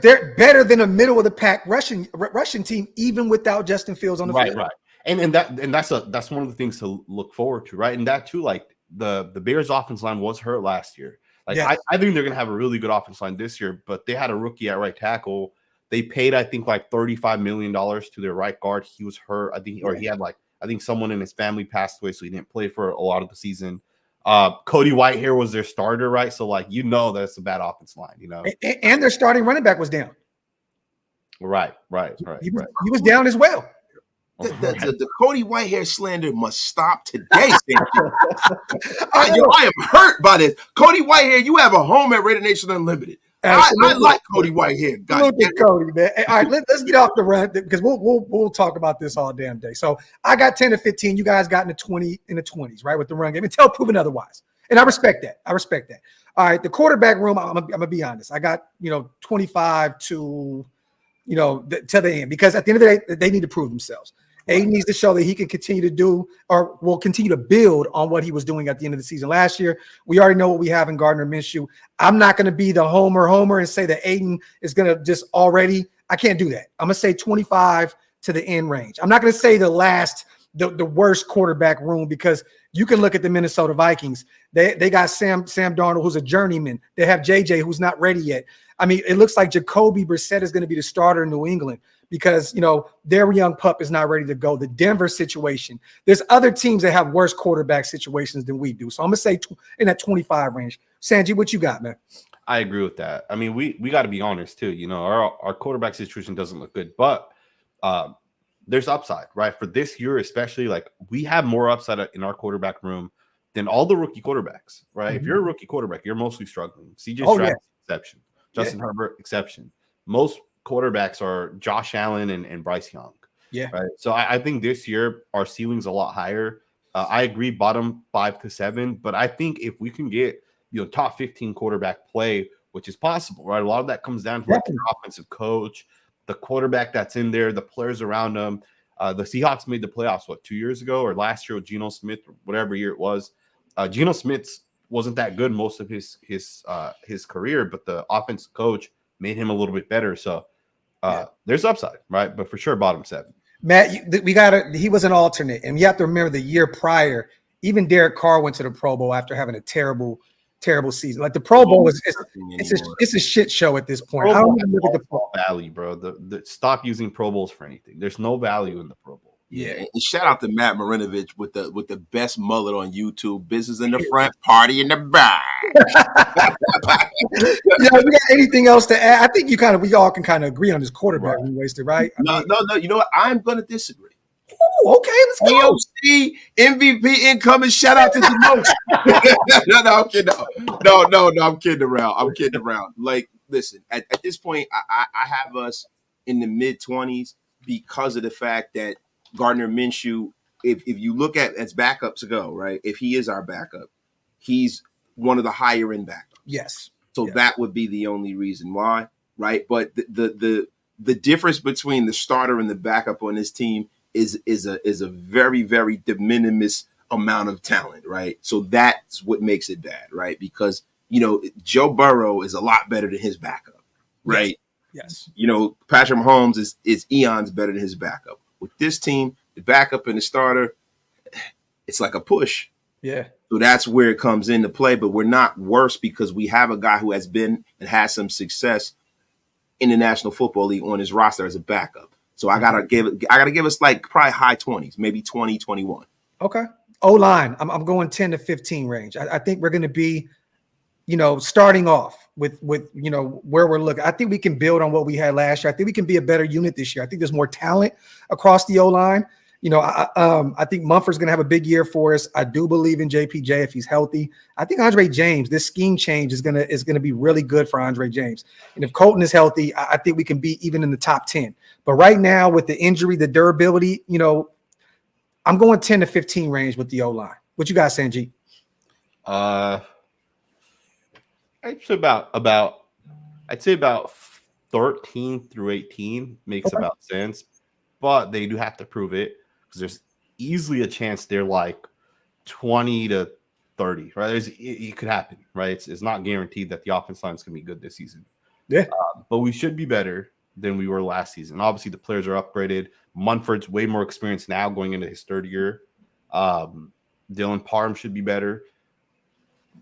they're better than a middle of the pack rushing team, even without Justin Fields on the field. Right. And that's one of the things to look forward to, right? And that too, like the Bears' offense line was hurt last year. Like yes. I think they're gonna have a really good offense line this year, but they had a rookie at right tackle. They paid, I think, like $35 million to their right guard. He was hurt, I think, or he had I think someone in his family passed away, so he didn't play for a lot of the season. Cody Whitehair was their starter, right? So, that's a bad offense line, And their starting running back was down. Right. He was down as well. The Cody Whitehair slander must stop today. I am hurt by this. Cody Whitehair, you have a home at Raider Nation Unlimited. I like Cody Whitehair. Look at Cody, man. All right, let's get off the run because we'll talk about this all damn day. So I got 10 to 15. You guys got in the 20s, right, with the run game until proven otherwise. And I respect that. All right, the quarterback room. I'm gonna be honest. I got 25 to to the end because at the end of the day, they need to prove themselves. Aiden needs to show that he can continue to do or will continue to build on what he was doing at the end of the season last year. We already know what we have in Gardner Minshew. I'm not going to be the homer and say that Aiden is going to just already. I can't do that. I'm going to say 25 to the end range. I'm not going to say the worst quarterback room because you can look at the Minnesota Vikings. They got Sam Darnold, who's a journeyman. They have JJ, who's not ready yet. I mean, it looks like Jacoby Brissett is going to be the starter in New England because, their young pup is not ready to go. The Denver situation. There's other teams that have worse quarterback situations than we do. So I'm going to say in that 25 range. Sanjay, what you got, man? I agree with that. I mean, we got to be honest, too. Our quarterback situation doesn't look good, but there's upside, right? For this year especially, we have more upside in our quarterback room than all the rookie quarterbacks, right? Mm-hmm. If you're a rookie quarterback, you're mostly struggling. CJ Stroud's exception. Justin Herbert, exception. Most quarterbacks are Josh Allen and Bryce Young. Yeah. Right. So I think this year our ceiling's a lot higher. I agree, bottom 5 to 7, but I think if we can get top 15 quarterback play, which is possible, right? A lot of that comes down to the offensive coach, the quarterback that's in there, the players around them. The Seahawks made the playoffs 2 years ago or last year with Geno Smith, or whatever year it was. Geno Smith wasn't that good most of his career, but the offensive coach made him a little bit better. So There's upside, right? But for sure, bottom 7. Matt, he was an alternate, and you have to remember the year prior, even Derek Carr went to the Pro Bowl after having a terrible season. Like the Pro Bowl it's a shit show at this point. I don't even look at the Pro value, bro. Stop using Pro Bowls for anything. There's no value in the Pro Bowl. Yeah, and shout out to Matt Marinovich with the best mullet on YouTube. Business in the front, party in the back. You got anything else to add? I think we all can kind of agree on this quarterback we wasted, right? No. You know what? I'm going to disagree. Ooh, okay, let's go. AOC MVP incoming. Shout out to Demotion. No, I'm kidding. No, I'm kidding around. Like, listen, at this point, I have us in the mid-20s because of the fact that Gardner Minshew, if you look at as backups go, right? If he is our backup, he's one of the higher end backups. Yes. So that would be the only reason why, right? But the difference between the starter and the backup on this team is a very, very de minimis amount of talent, right? So that's what makes it bad, right? Because Joe Burrow is a lot better than his backup, right? Yes. Patrick Mahomes is eons better than his backup. With this team, the backup and the starter, it's like a push. Yeah. So that's where it comes into play. But we're not worse because we have a guy who has been and has some success in the National Football League on his roster as a backup. So I gotta give us like probably high 20s, maybe 20, 21. Okay. O-line, I'm going 10 to 15 range. I think we're going to be, starting off with where we're looking. I think we can build on what we had last year. I think we can be a better unit this year. I think there's more talent across the O-line. I think Mumford's going to have a big year for us. I do believe in JPJ if he's healthy. I think Andre James, this scheme change is going to be really good for Andre James. And if Colton is healthy, I think we can be even in the top 10. But right now with the injury, the durability, I'm going 10 to 15 range with the O-line. What you got, Sanjit? I'd say about 13 through 18 makes about sense, but they do have to prove it because there's easily a chance they're like 20 to 30, right? It could happen, right? It's not guaranteed that the offense line is going to be good this season. Yeah, but we should be better than we were last season. Obviously, the players are upgraded. Munford's way more experienced now going into his third year. Dylan Parham should be better.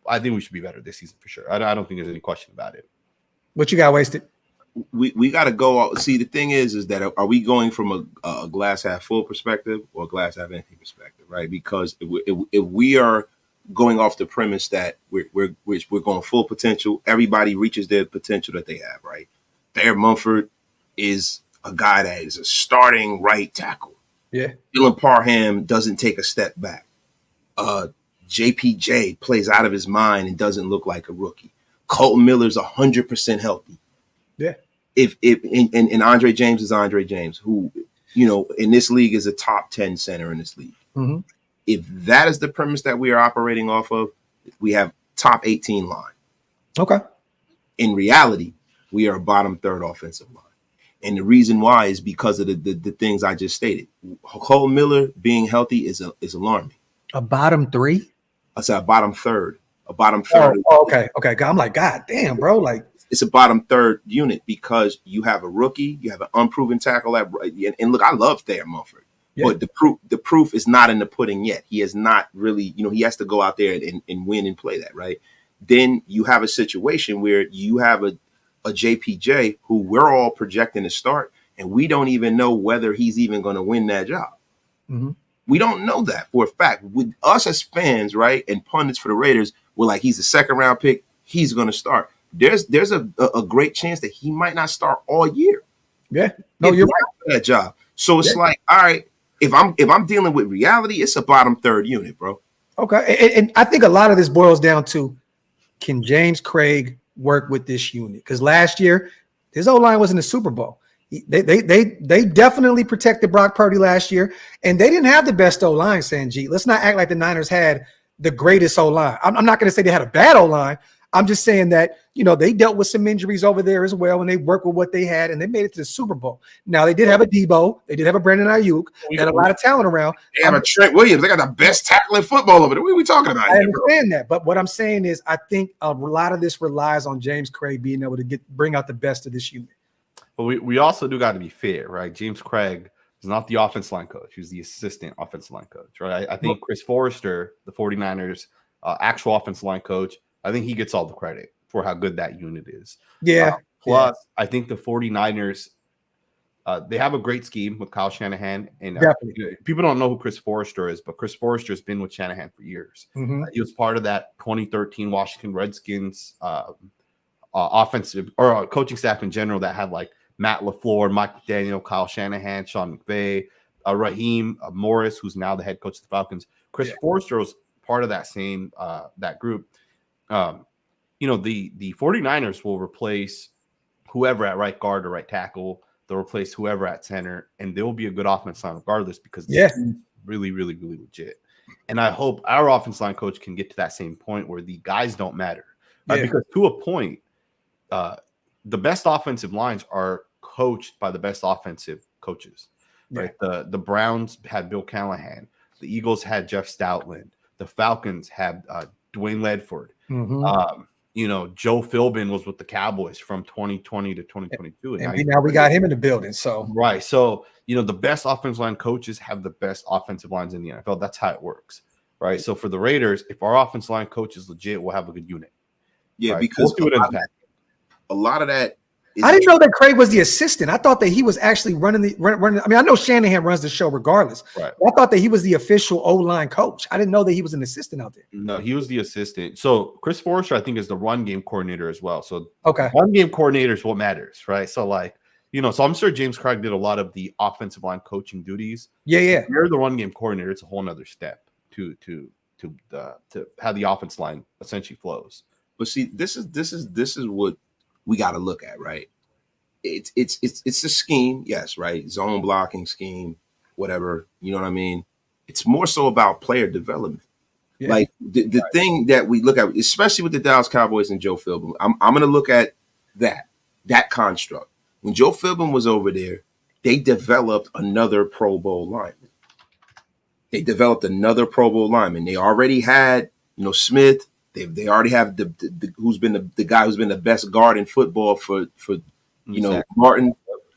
I think we should be better this season for sure. I don't think there's any question about it. What you got wasted? We got to go. See, the thing is that are we going from a glass half full perspective or a glass half empty perspective, right? Because if we are going off the premise that we're going full potential, everybody reaches their potential that they have, right? Thayer Munford is a guy that is a starting right tackle. Yeah. Dylan Parham doesn't take a step back. JPJ plays out of his mind and doesn't look like a rookie. Colton Miller's 100% healthy. Yeah. And Andre James is Andre James, who, in this league is a top 10 center in this league. Mm-hmm. If that is the premise that we are operating off of, we have top 18 line. Okay. In reality, we are a bottom third offensive line. And the reason why is because of the things I just stated. Cole Miller being healthy is alarming. A bottom 3? I said a bottom third. Okay. I'm like, God damn, bro. Like, it's a bottom third unit because you have a rookie, you have an unproven tackle and look, I love Thayer Munford, but the proof is not in the pudding yet. He is not really, he has to go out there and win and play that, right? Then you have a situation where you have a JPJ who we're all projecting to start, and we don't even know whether he's even going to win that job. Mm-hmm. We don't know that for a fact. With us as fans, right, and pundits for the Raiders, we're like, he's a second round pick. He's going to start. There's a great chance that he might not start all year. Yeah, no, you're right for that job. So it's like, all right, if I'm dealing with reality, it's a bottom third unit, bro. Okay, and I think a lot of this boils down to, can James Craig work with this unit? Because last year his O-line was in the Super Bowl. They definitely protected Brock Purdy last year, and they didn't have the best O-line, Sanjit. Let's not act like the Niners had the greatest O-line. I'm not going to say they had a bad O-line. I'm just saying that, they dealt with some injuries over there as well, and they worked with what they had, and they made it to the Super Bowl. Now, they did have a Debo. They did have a Brandon Ayuk. They had a lot of talent around. They have a Trent Williams. They got the best tackle in football over there. What are we talking about I understand that, but what I'm saying is I think a lot of this relies on James Craig being able to bring out the best of this unit. But we also do got to be fair, right? James Craig is not the offensive line coach. He's the assistant offensive line coach, right? I think Chris Forrester, the 49ers actual offensive line coach, I think he gets all the credit for how good that unit is. Yeah. Plus, I think the 49ers, they have a great scheme with Kyle Shanahan. And people don't know who Chris Forrester is, but Chris Forrester has been with Shanahan for years. He was part of that 2013 Washington Redskins offensive or coaching staff in general that had like Matt LaFleur, Mike McDaniel, Kyle Shanahan, Sean McVay, Raheem Morris, who's now the head coach of the Falcons. Chris Forrester was part of that same that group. The 49ers will replace whoever at right guard or right tackle. They'll replace whoever at center, and there will be a good offense line regardless because this is really, really, really legit. And I hope our offense line coach can get to that same point where the guys don't matter. Because to a point, the best offensive lines are coached by the best offensive coaches. Right? The Browns had Bill Callahan. The Eagles had Jeff Stoutland. The Falcons had Dwayne Ledford. Joe Philbin was with the Cowboys from 2020 to 2022. And now we got him in the building. So the best offensive line coaches have the best offensive lines in the NFL. That's how it works. Right. So for the Raiders, if our offensive line coach is legit, we'll have a good unit. Yeah, because a lot of that. I didn't know that Craig was the assistant. I thought that he was actually running. I mean, I know Shanahan runs the show regardless. Right. I thought that he was the official O-line coach. I didn't know that he was an assistant out there. No, he was the assistant. So Chris Forrester, I think, is the run game coordinator as well. So run game coordinator is what matters, right? So so I'm sure James Craig did a lot of the offensive line coaching duties. Yeah. If you're the run game coordinator, it's a whole nother step to how the offense line essentially flows. But see, this is what we got to look at, right? It's a scheme, yes, right? Zone blocking scheme, whatever, you know what I mean? It's more so about player development. Yeah. Like the thing that we look at, especially with the Dallas Cowboys and Joe Philbin, I'm going to look at that construct. When Joe Philbin was over there, they developed another Pro Bowl lineman. They already had, Smith. They already have the who's been the guy who's been the best guard in football for Martin.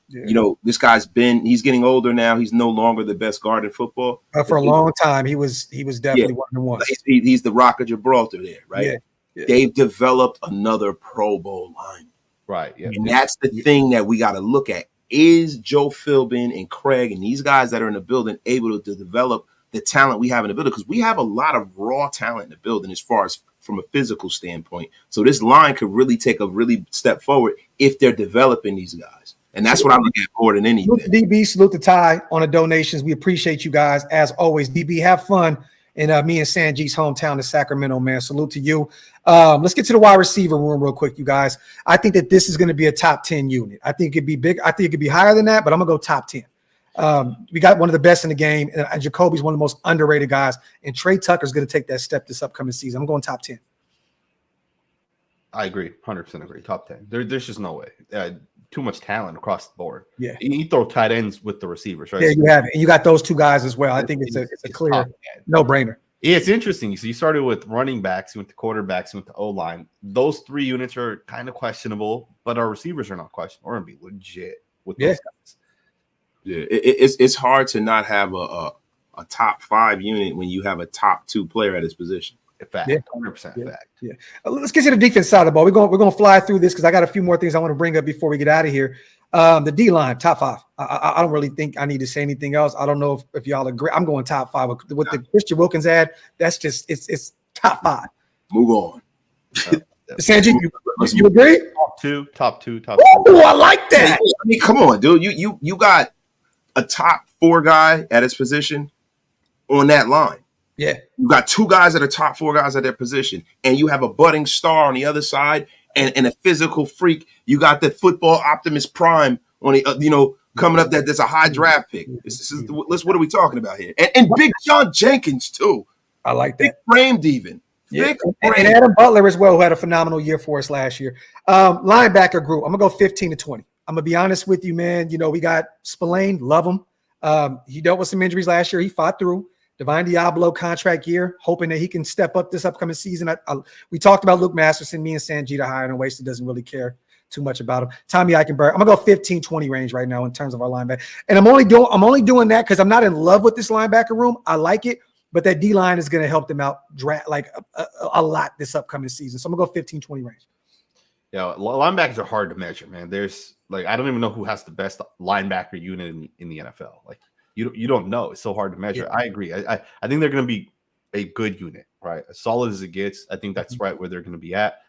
Yeah. This guy's he's getting older now. He's no longer the best guard in football. For a long time, he was definitely one of the ones. He's the Rock of Gibraltar there, right? Yeah. They've developed another Pro Bowl line. Right. Yeah. And that's the thing that we got to look at. Is Joe Philbin and Craig and these guys that are in the building able to develop the talent we have in the building? Because we have a lot of raw talent in the building as far as from a physical standpoint. So this line could really take a step forward if they're developing these guys. And that's what I'm looking at more than anything. Salute DB, salute to Ty on the donations. We appreciate you guys as always. DB, have fun in me and Sanjit's hometown of Sacramento, man. Salute to you. Let's get to the wide receiver room real quick, you guys. I think that this is going to be a top 10 unit. I think it'd be big. I think it could be higher than that, but I'm going to go top 10. We got one of the best in the game, and Jacoby's one of the most underrated guys, and Trey Tucker's going to take that step this upcoming season. I'm going top 10. I agree, 100% agree. Top 10. There's just no way. Too much talent across the board. Yeah, you throw tight ends with the receivers, right? Yeah, you have it, and you got those two guys as well. I think it's a clear no-brainer. Yeah, it's interesting. So you started with running backs, you went to quarterbacks, you went to O-line. Those three units are kind of questionable, but our receivers are not questionable. We're going to be legit with those guys. Yeah, it's hard to not have a top 5 unit when you have a top 2 player at his position. Fact, 100% fact. Yeah. Let's get to the defense side of the ball. We're going to fly through this because I got a few more things I want to bring up before we get out of here. The D line, top 5. I don't really think I need to say anything else. I don't know if y'all agree. I'm going top 5 with the Christian Wilkins ad. That's just it's top 5. Move on. Sanjit, you agree? Top two. Oh, I like that. I mean, come on, dude. You got a top 4 guy at his position on that line. Yeah. You got 2 guys that are top 4 guys at their position, and you have a budding star on the other side and a physical freak. You got the football Optimus Prime on the, coming up that's a high draft pick. What are we talking about here? And Big John Jenkins, too. I like that. Big framed even. Yeah. And Adam Butler as well, who had a phenomenal year for us last year. Linebacker group, I'm going to go 15 to 20. I'm going to be honest with you, man. We got Spillane, love him. He dealt with some injuries last year. He fought through. Divine Diablo contract year, hoping that he can step up this upcoming season. We talked about Luke Masterson. Me and Sanjit are higher in a waste. Doesn't really care too much about him. Tommy Eichenberg, I'm gonna go 15-20 range right now in terms of our linebacker. And I'm only doing that because I'm not in love with this linebacker room. I like it, but that D line is gonna help them out a lot this upcoming season. So I'm gonna go 15-20 range. Yeah, linebackers are hard to measure, man. There's I don't even know who has the best linebacker unit in the NFL. Like you don't know. It's so hard to measure. Yeah. I agree. I think they're going to be a good unit, right? As solid as it gets. I think that's right where they're going to be at.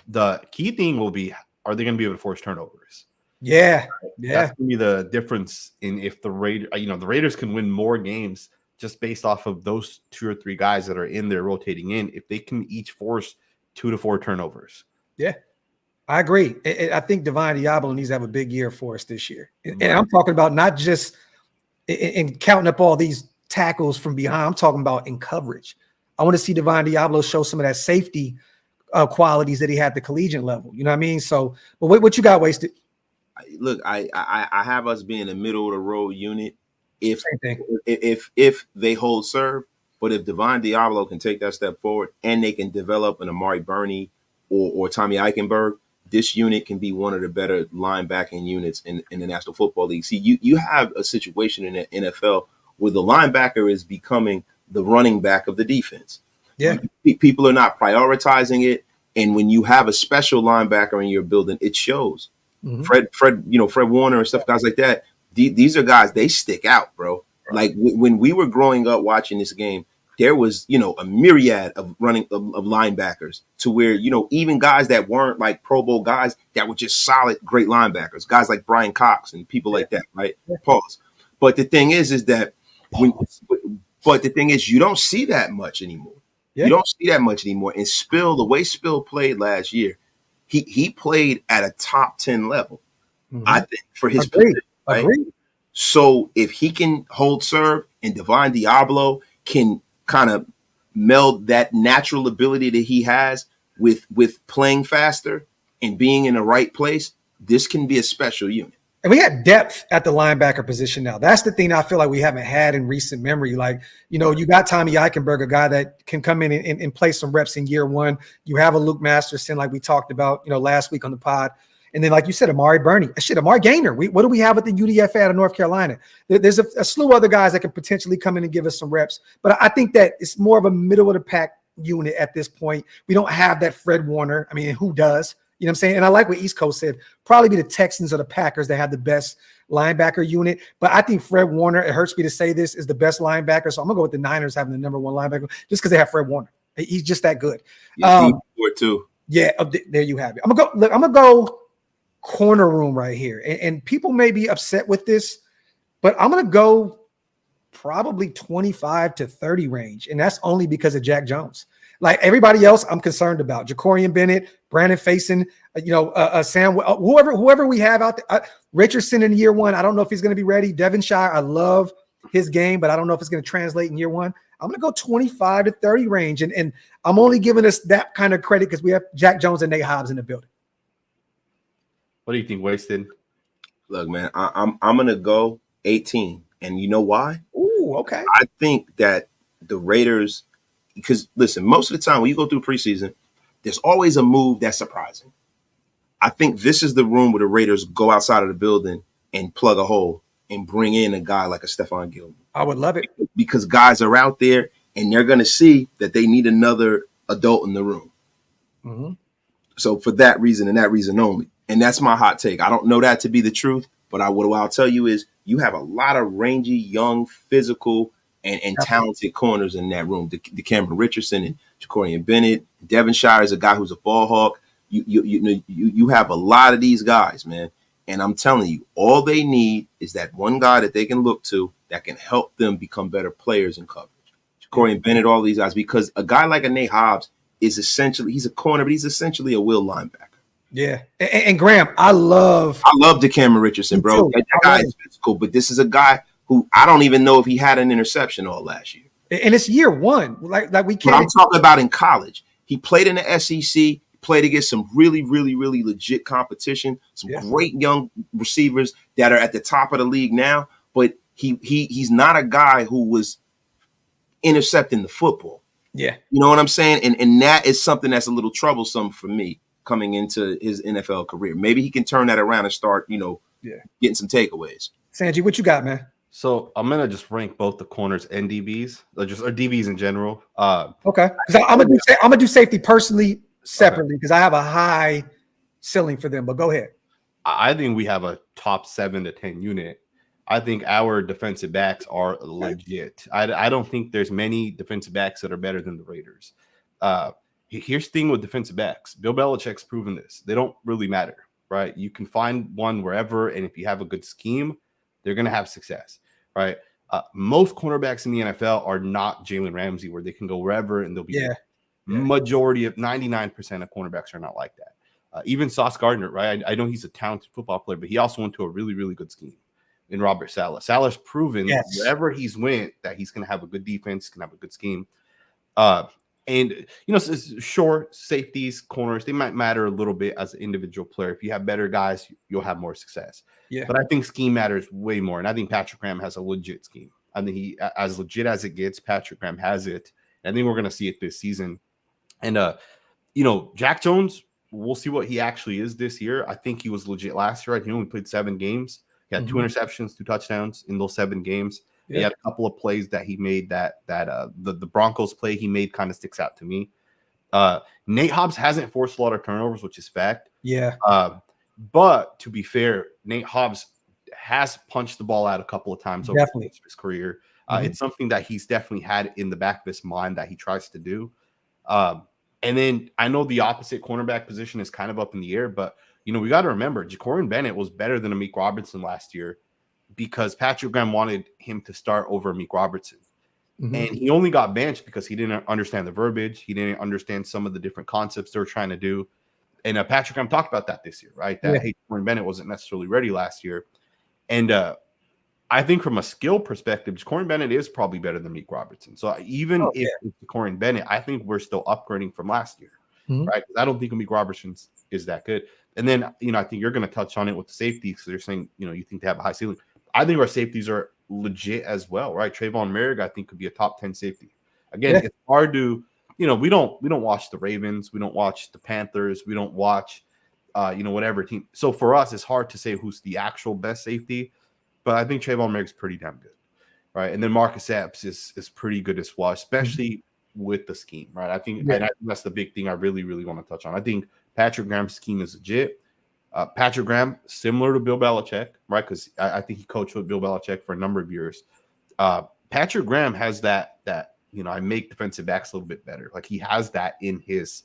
The key thing will be, are they going to be able to force turnovers? Yeah. That's going to be the difference in if the Raiders can win more games just based off of those 2 or 3 guys that are in there rotating in, if they can each force 2 to 4 turnovers. Yeah. I agree. I think Divine Diablo needs to have a big year for us this year. And I'm talking about not just in counting up all these tackles from behind. I'm talking about in coverage. I want to see Divine Diablo show some of that safety qualities that he had at the collegiate level. You know what I mean? So, but what you got, Wasted? Look, I have us being a middle of the road unit if they hold serve. But if Divine Diablo can take that step forward and they can develop an Amari Burney or Tommy Eichenberg, this unit can be one of the better linebacking units in the National Football League. See, you have a situation in the NFL where the linebacker is becoming the running back of the defense. Yeah, people are not prioritizing it, and when you have a special linebacker in your building, it shows. Mm-hmm. Fred Warner and stuff, guys like that. These are guys, they stick out, bro. Right. Like when we were growing up watching this game, there was, a myriad of linebackers to where, even guys that weren't like Pro Bowl guys that were just solid, great linebackers, guys like Brian Cox and people like that, right? Yeah. Pause. But the thing is that you don't see that much anymore. Yeah. You don't see that much anymore. And the way Spill played last year, he played at a top 10 level, I think, for his position. Right? Agreed. So if he can hold serve and Divine Diablo can kind of meld that natural ability that he has with playing faster and being in the right place, this can be a special unit. And we had depth at the linebacker position now. That's the thing I feel like we haven't had in recent memory. Like, you got Tommy Eichenberg, a guy that can come in and play some reps in year one. You have a Luke Masterson, like we talked about, last week on the pod. And then, like you said, Amari Burney. Amari Gaynor. What do we have at the UDFA out of North Carolina? There's a slew of other guys that can potentially come in and give us some reps. But I think that it's more of a middle-of-the-pack unit at this point. We don't have that Fred Warner. I mean, who does? You know what I'm saying? And I like what East Coast said. Probably be the Texans or the Packers that have the best linebacker unit. But I think Fred Warner, it hurts me to say this, is the best linebacker. So I'm going to go with the Niners having the number 1 linebacker just because they have Fred Warner. He's just that good. Yeah, too. Yeah, there you have it. I'm going to go corner room right here. And people may be upset with this, but I'm going to go probably 25 to 30 range. And that's only because of Jack Jones. Like everybody else, I'm concerned about Jacorian Bennett, Brandon Faison, Sam, whoever we have out there. Richardson in year one, I don't know if he's going to be ready. Devonshire, I love his game, but I don't know if it's going to translate in year one. I'm going to go 25 to 30 range. And I'm only giving us that kind of credit because we have Jack Jones and Nate Hobbs in the building. What do you think, Wasted? Look, man, I'm going to go 18. And you know why? Ooh, okay. I think that the Raiders, because listen, most of the time when you go through preseason, there's always a move that's surprising. I think this is the room where the Raiders go outside of the building and plug a hole and bring in a guy like a Stephon Gilmore. I would love it. Because guys are out there and they're going to see that they need another adult in the room. Mm-hmm. So for that reason and that reason only. And that's my hot take. I don't know that to be the truth, but what I'll tell you is you have a lot of rangy, young, physical, and talented corners in that room. Cameron Richardson and Jacorian Bennett. Devonshire is a guy who's a ball hawk. You have a lot of these guys, man. And I'm telling you, all they need is that one guy that they can look to that can help them become better players in coverage. Jacorian Bennett, all these guys, because a guy like a Nate Hobbs is essentially, he's a corner, but he's essentially a will linebacker. Yeah. And Graham, I love Cameron Richardson, bro. That guy is physical, but this is a guy who I don't even know if he had an interception all last year. And it's year one. Like we can't. But I'm talking about in college. He played in the SEC, played against some really, really, really legit competition, some great young receivers that are at the top of the league now. But he's not a guy who was intercepting the football. Yeah. You know what I'm saying? And that is something that's a little troublesome for me. coming into his NFL career. Maybe he can turn that around and start, getting some takeaways. Sanjit, what you got, man? So I'm gonna just rank both the corners and DBs, or DBs in general. Okay, because I'm gonna do safety personally separately because I have a high ceiling for them. But go ahead. I think we have a top 7 to 10 unit. I think our defensive backs are legit. I don't think there's many defensive backs that are better than the Raiders. Here's the thing with defensive backs. Bill Belichick's proven this. They don't really matter, right? You can find one wherever, and if you have a good scheme, they're going to have success, right? Most cornerbacks in the NFL are not Jalen Ramsey, where they can go wherever and they'll be good. Majority of 99% of cornerbacks are not like that. Even Sauce Gardner, right? I know he's a talented football player, but he also went to a really, really good scheme in Robert Saleh. Saleh's proven wherever he's went that he's going to have a good defense, can have a good scheme. And, sure, safeties, corners, they might matter a little bit as an individual player. If you have better guys, you'll have more success. Yeah. But I think scheme matters way more. And I think Patrick Graham has a legit scheme. I think he, as legit as it gets, Patrick Graham has it. I think we're going to see it this season. And, Jack Jones, we'll see what he actually is this year. I think he was legit last year. He only played 7 games. He had 2 interceptions, 2 touchdowns in those 7 games. Yeah. He had a couple of plays that he made that the Broncos play he made kind of sticks out to me. Nate Hobbs hasn't forced a lot of turnovers, which is fact. Yeah. But to be fair, Nate Hobbs has punched the ball out a couple of times over his career. It's something that he's definitely had in the back of his mind that he tries to do. And then I know the opposite cornerback position is kind of up in the air, but we got to remember Ja'Cory Bennett was better than Amik Robertson last year because Patrick Graham wanted him to start over Amik Robertson. And he only got benched because he didn't understand the verbiage. He didn't understand some of the different concepts they're trying to do. And Patrick Graham talked about that this year, right? That Ja'Cory Bennett wasn't necessarily ready last year. And I think from a skill perspective, Ja'Cory Bennett is probably better than Amik Robertson. So even if it's Ja'Cory Bennett, I think we're still upgrading from last year, right? I don't think Amik Robertson is that good. And then, I think you're going to touch on it with the safeties because you're saying, you think they have a high ceiling. I think our safeties are legit as well, right? Trayvon Merrick, I think, could be a top 10 safety. Again, it's hard to, we don't watch the Ravens, we don't watch the Panthers, we don't watch, whatever team. So for us, it's hard to say who's the actual best safety, but I think Trayvon Merrick's pretty damn good, right? And then Marcus Epps is pretty good as well, especially with the scheme, right? I think that's the big thing I really, really want to touch on. I think Patrick Graham's scheme is legit. Patrick Graham, similar to Bill Belichick, right? Because I think he coached with Bill Belichick for a number of years. Patrick Graham has that I make defensive backs a little bit better. Like he has that in his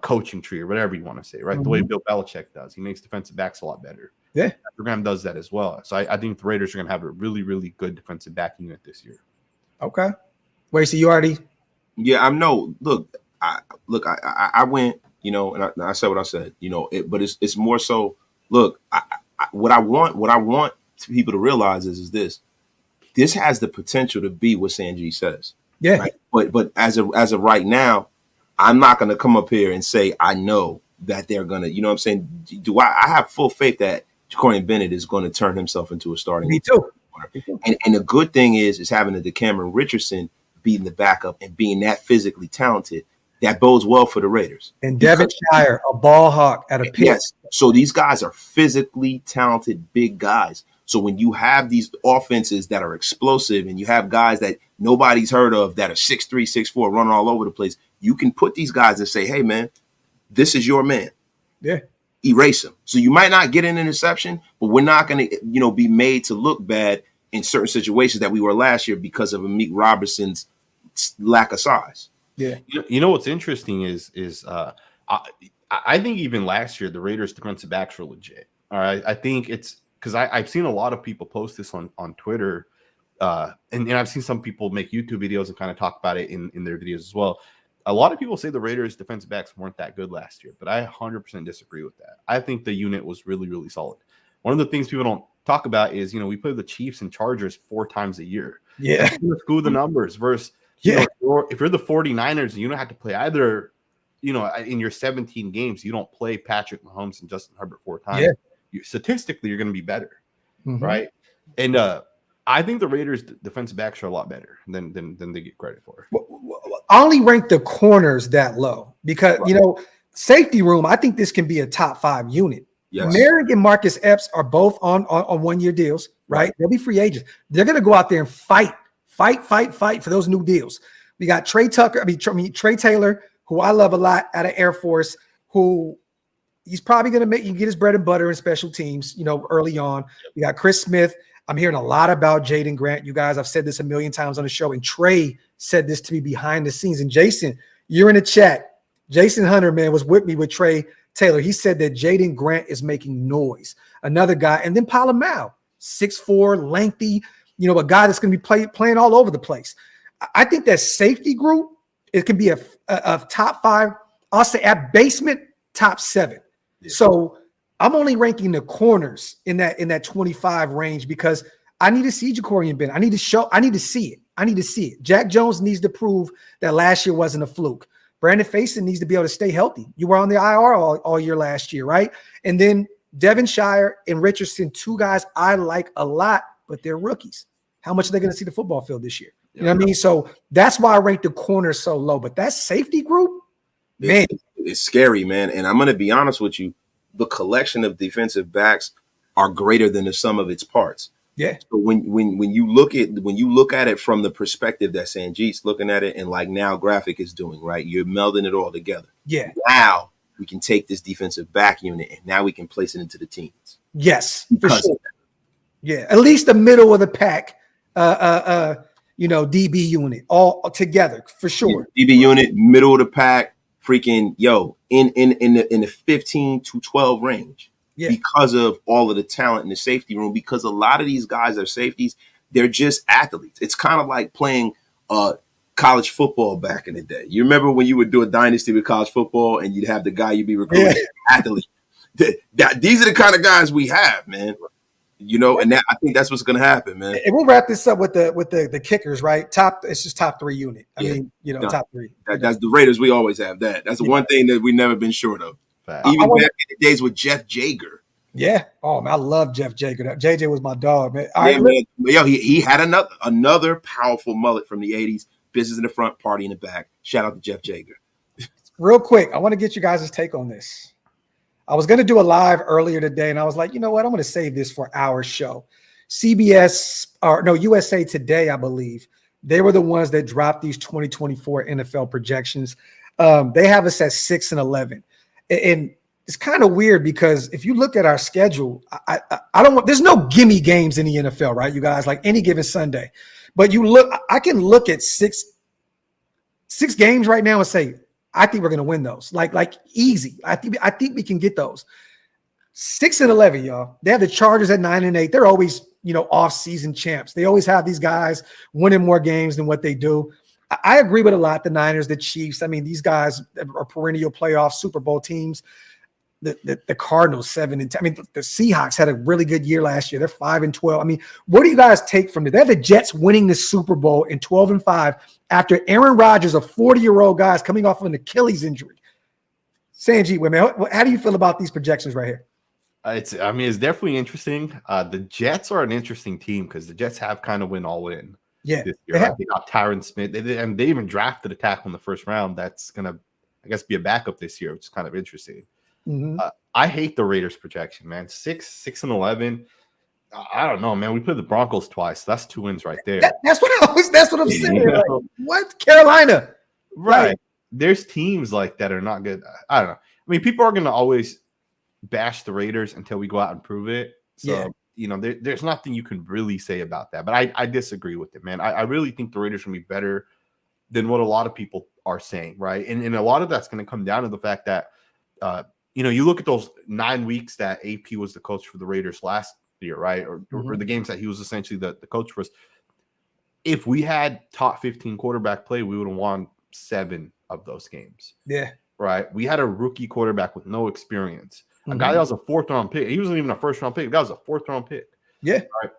coaching tree or whatever you want to say, right? The way Bill Belichick does. He makes defensive backs a lot better. Yeah. Patrick Graham does that as well. So I think the Raiders are going to have a really, really good defensive back unit this year. Okay. Wait, so you already? Yeah, I went, and I said what I said, but it's more so, look, what I want people to realize is this has the potential to be what Sanjit says. Yeah. Right? But as of right now, I'm not going to come up here and say, I know that they're going to, you know what I'm saying? I have full faith that Ja'Cory Bennett is going to turn himself into a starting. Me too. And the good thing is having the Cameron Richardson beating the backup and being that physically talented. That bodes well for the Raiders. And Devin Shire, a ball hawk at a pick. Yes. So these guys are physically talented, big guys. So when you have these offenses that are explosive and you have guys that nobody's heard of that are 6'3", 6'4", running all over the place, you can put these guys and say, hey, man, this is your man. Yeah. Erase him. So you might not get an interception, but we're not going to, be made to look bad in certain situations that we were last year because of Amik Robertson's lack of size. Yeah, what's interesting is I think even last year the Raiders defensive backs were legit. All right, I think it's because I've seen a lot of people post this on Twitter, and I've seen some people make YouTube videos and kind of talk about it in their videos as well. A lot of people say the Raiders defensive backs weren't that good last year, but I 100% disagree with that. I think the unit was really, really solid. One of the things people don't talk about is we play the Chiefs and Chargers 4 times a year. Yeah, screw the numbers versus. Yeah, if you're the 49ers and you don't have to play either, in your 17 games, you don't play Patrick Mahomes and Justin Herbert 4 times. Yeah. Statistically, you're going to be better, right? And I think the Raiders' defensive backs are a lot better than they get credit for. I only rank the corners that low because, safety room, I think this can be a top 5 unit. Yes. Merrick and Marcus Epps are both on 1-year deals, right? They'll be free agents. They're going to go out there and fight for those new deals. We got Trey Taylor, who I love a lot out of Air Force, who he's probably going to get his bread and butter in special teams, early on. We got Chris Smith. I'm hearing a lot about Jaden Grant. You guys, I've said this a million times on the show, and Trey said this to me behind the scenes. And Jason, you're in the chat. Jason Hunter, man, was with me with Trey Taylor. He said that Jaden Grant is making noise. Another guy, and then Palomau, 6'4", lengthy, a guy that's going to be playing all over the place. I think that safety group, it can be a top 5. I'll say at basement, top 7. Yeah. So I'm only ranking the corners in that 25 range because I need to see Ja'Cory Ben. I need to see it. Jack Jones needs to prove that last year wasn't a fluke. Brandon Faison needs to be able to stay healthy. You were on the IR all year last year, right? And then Devin Shire and Richardson, 2 guys I like a lot, but they're rookies. How much are they going to see the football field this year? You know what I mean? So that's why I rank the corners so low. But that safety group, man. It's scary, man. And I'm going to be honest with you. The collection of defensive backs are greater than the sum of its parts. Yeah. So when you look at it from the perspective that Sanjit's looking at it, and like now Graphk is doing, right? You're melding it all together. Yeah. Now we can take this defensive back unit and now we can place it into the teams. Yes, for sure. Yeah, at least the middle of the pack, DB unit all together for sure. Yeah, DB unit, middle of the pack, freaking in the 15 to 12 range. Yeah. Because of all of the talent in the safety room, because a lot of these guys are safeties, they're just athletes. It's kind of like playing college football back in the day. You remember when you would do a dynasty with college football and you'd have the guy you'd be recruiting, athlete. These are the kind of guys we have, man. And I think that's what's going to happen, man. And we'll wrap this up with the kickers, right? It's just top 3 unit. Top 3. That's the Raiders. We always have that. That's the one thing that we've never been short of. Even back in the days with Jeff Jager. Yeah. Oh, man, I love Jeff Jager. JJ was my dog, man. He had another powerful mullet from the 80s. Business in the front, party in the back. Shout out to Jeff Jager. Real quick, I want to get you guys' take on this. I was going to do a live earlier today, and I was like, you know what? I'm going to save this for our show. USA Today, I believe. They were the ones that dropped these 2024 NFL projections. They have us at 6-11. And it's kind of weird because if you look at our schedule, there's no gimme games in the NFL, right? You guys, like any given Sunday. But I can look at six games right now and say, I think we're going to win those. Like easy. I think we can get those. 6-11, y'all. They have the Chargers at 9-8. They're always, off-season champs. They always have these guys winning more games than what they do. I agree with a lot. The Niners, the Chiefs. I mean, these guys are perennial playoff Super Bowl teams. The Cardinals 7-10. I mean, the Seahawks had a really good year last year. They're 5-12. I mean, what do you guys take from it? They have the Jets winning the Super Bowl in 12-5 after Aaron Rodgers, a 40-year-old guy, is coming off of an Achilles injury. Sanjit, how do you feel about these projections right here? It's definitely interesting. The Jets are an interesting team because the Jets have kind of went all in. Yeah, this year. They got Tyron Smith. They even drafted a tackle in the first round. That's gonna, I guess, be a backup this year, which is kind of interesting. Mm-hmm. I hate the Raiders projection, man. 6-11. I don't know, man. We played the Broncos twice. So that's 2 wins right there. That's what I'm saying. Like, what? Carolina, right? Like, there's teams like that are not good. I don't know. I mean, people are gonna always bash the Raiders until we go out and prove it. So. Yeah. There's nothing you can really say about that. But I disagree with it, man. I really think the Raiders are going to be better than what a lot of people are saying, right? And a lot of that's going to come down to the fact that, you look at those 9 weeks that AP was the coach for the Raiders last year, right? Or the games that he was essentially the coach for us. If we had top 15 quarterback play, we would have won 7 of those games. Yeah. Right? We had a rookie quarterback with no experience. A guy that was a 4th-round pick. He wasn't even a 1st-round pick. That was a 4th-round pick. Yeah. Right.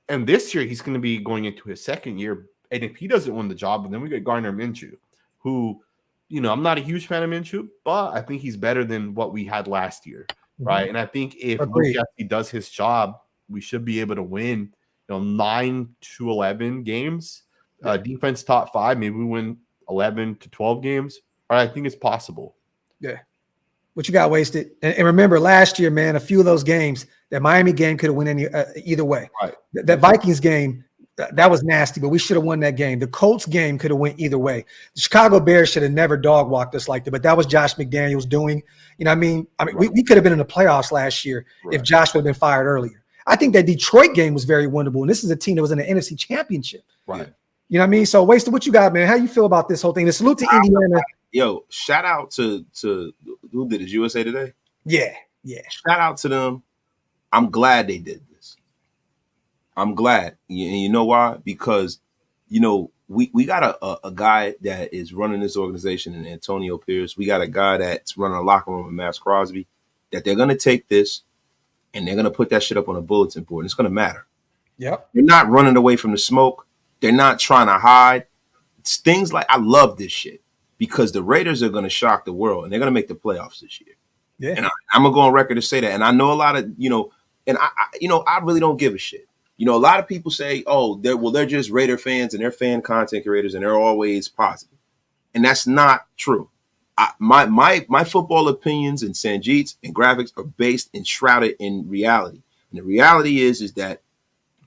And this year, he's going to be going into his 2nd year. And if he doesn't win the job, then we get Gardner Minshew, who, I'm not a huge fan of Minshew, but I think he's better than what we had last year. Right. And I think if Luke Jesse does his job, we should be able to win, 9-11 games. Defense top 5. Maybe we win 11 to 12 games. All right, I think it's possible. Yeah. What you got wasted. And remember last year, man, a few of those games, that Miami game could have went either way. Right. That Vikings game, that was nasty, but we should have won that game. The Colts game could have went either way. The Chicago Bears should have never dog walked us like that, but that was Josh McDaniels doing. You know what I mean? Right. we could have been in the playoffs last year if Josh would have been fired earlier. I think that Detroit game was very winnable, and this is a team that was in the NFC Championship. Right. You know what I mean? So, Wasted, what you got, man? How you feel about this whole thing? The salute to Indiana. Yo, shout out to who did it? USA Today? Yeah. Shout out to them. I'm glad they did this. I'm glad. And you know why? Because, we got a guy that is running this organization in Antonio Pierce. We got a guy that's running a locker room in Max Crosby, that they're going to take this and they're going to put that shit up on a bulletin board. And it's going to matter. Yep. They're not running away from the smoke. They're not trying to hide. It's things like, I love this shit because the Raiders are going to shock the world and they're going to make the playoffs this year. Yeah. And I'm going to go on record to say that. And I know a lot of, and I really don't give a shit. A lot of people say, oh, they're just Raider fans and they're fan content creators and they're always positive. And that's not true. My football opinions and Sanjit's and Graphk's are based and shrouded in reality. And the reality is that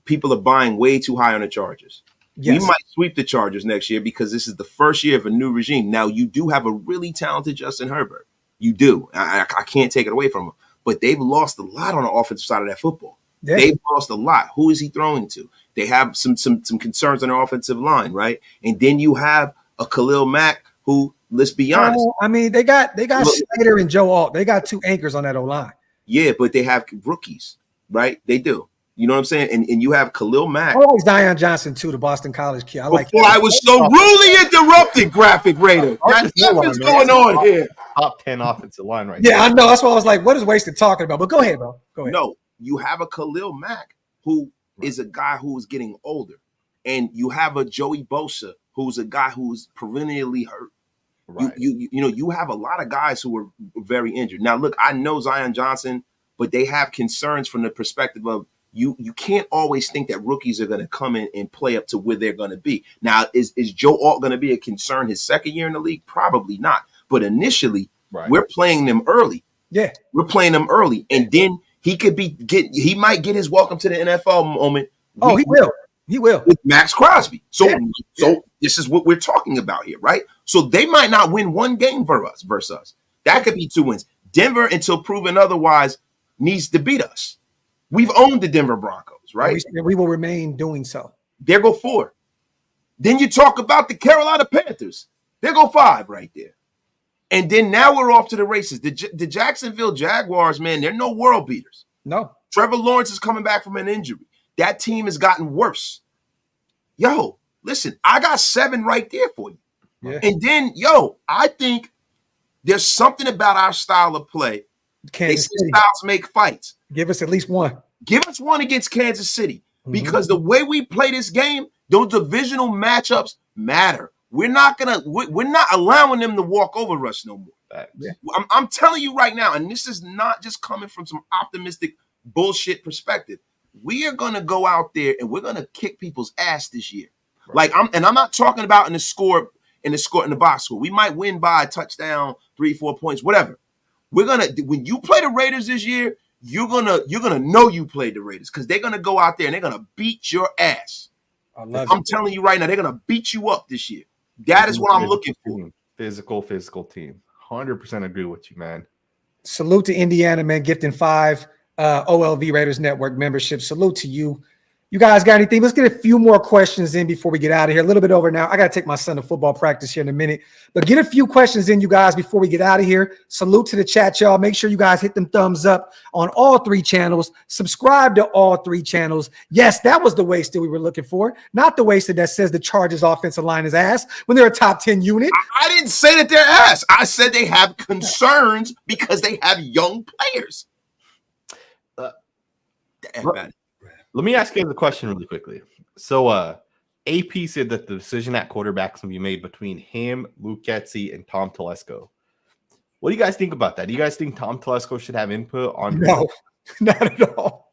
people are buying way too high on the Chargers. Yes. We might sweep the Chargers next year because this is the first year of a new regime. Now, you do have a really talented Justin Herbert. You do. I can't take it away from him. But they've lost a lot on the offensive side of that football. Yeah. They've lost a lot. Who is he throwing to? They have some concerns on their offensive line, right? And then you have a Khalil Mack who, let's be honest. They got Slater and Joe Alt. They got two anchors on that O-line. Yeah, but they have rookies, right? They do. You know what I'm saying? And you have Khalil Mack. Always Zion Johnson, too, the Boston College kid. I was so rudely interrupted, Graphk Raider. What's going on here? Top 10 offensive line right now. Yeah, I know. That's why I was like, what is Wasted talking about? But go ahead, bro. Go ahead. No, you have a Khalil Mack who is a guy who is getting older. And you have a Joey Bosa who's a guy who's perennially hurt. Right. You have a lot of guys who are very injured. Now, look, I know Zion Johnson, but they have concerns from the perspective of you can't always think that rookies are going to come in and play up to where they're going to be. Now, is Joe Alt going to be a concern his second year in the league? Probably not. But initially, we're playing them early. Yeah. We're playing them early. And then he might get his welcome to the NFL moment. Oh, he will. He will. With Max Crosby. So this is what we're talking about here, right? So they might not win one game versus us. That could be 2 wins. Denver, until proven otherwise, needs to beat us. We've owned the Denver Broncos, right? We will remain doing so. There go 4. Then you talk about the Carolina Panthers. There go 5 right there. And then now we're off to the races. The Jacksonville Jaguars, man, they're no world beaters. No. Trevor Lawrence is coming back from an injury. That team has gotten worse. Yo, listen, I got 7 right there for you. Yeah. And then, I think there's something about our style of play. Kansas City styles make fights. Give us at least one. Give us one against Kansas City because the way we play this game, those divisional matchups matter. We're not allowing them to walk over us no more. Yeah. I'm telling you right now, and this is not just coming from some optimistic bullshit perspective. We are going to go out there and we're going to kick people's ass this year. Right. I'm not talking about in the box score. We might win by a touchdown, 3-4 points, whatever. When you play the Raiders this year, you're gonna know you played the Raiders because they're gonna go out there and they're gonna beat your ass. I'm telling you right now, they're gonna beat you up this year. That is what I'm looking for. Physical team. 100% agree with you, man. Salute to Indiana, man. Gifting 5 OLV Raiders Network membership. Salute to you. You guys got anything? Let's get a few more questions in before we get out of here. A little bit over now. I got to take my son to football practice here in a minute. But get a few questions in, you guys, before we get out of here. Salute to the chat, y'all. Make sure you guys hit them thumbs up on all 3 channels. Subscribe to all 3 channels. Yes, that was the Wasted we were looking for. Not the Wasted that says the Chargers offensive line is ass when they're a top 10 unit. I didn't say that they're ass. I said they have concerns because they have young players. Let me ask you the question really quickly. So AP said that the decision at quarterback is going to be made between him, Luke Getsy, and Tom Telesco. What do you guys think about that? Do you guys think Tom Telesco should have input on? No, not at all.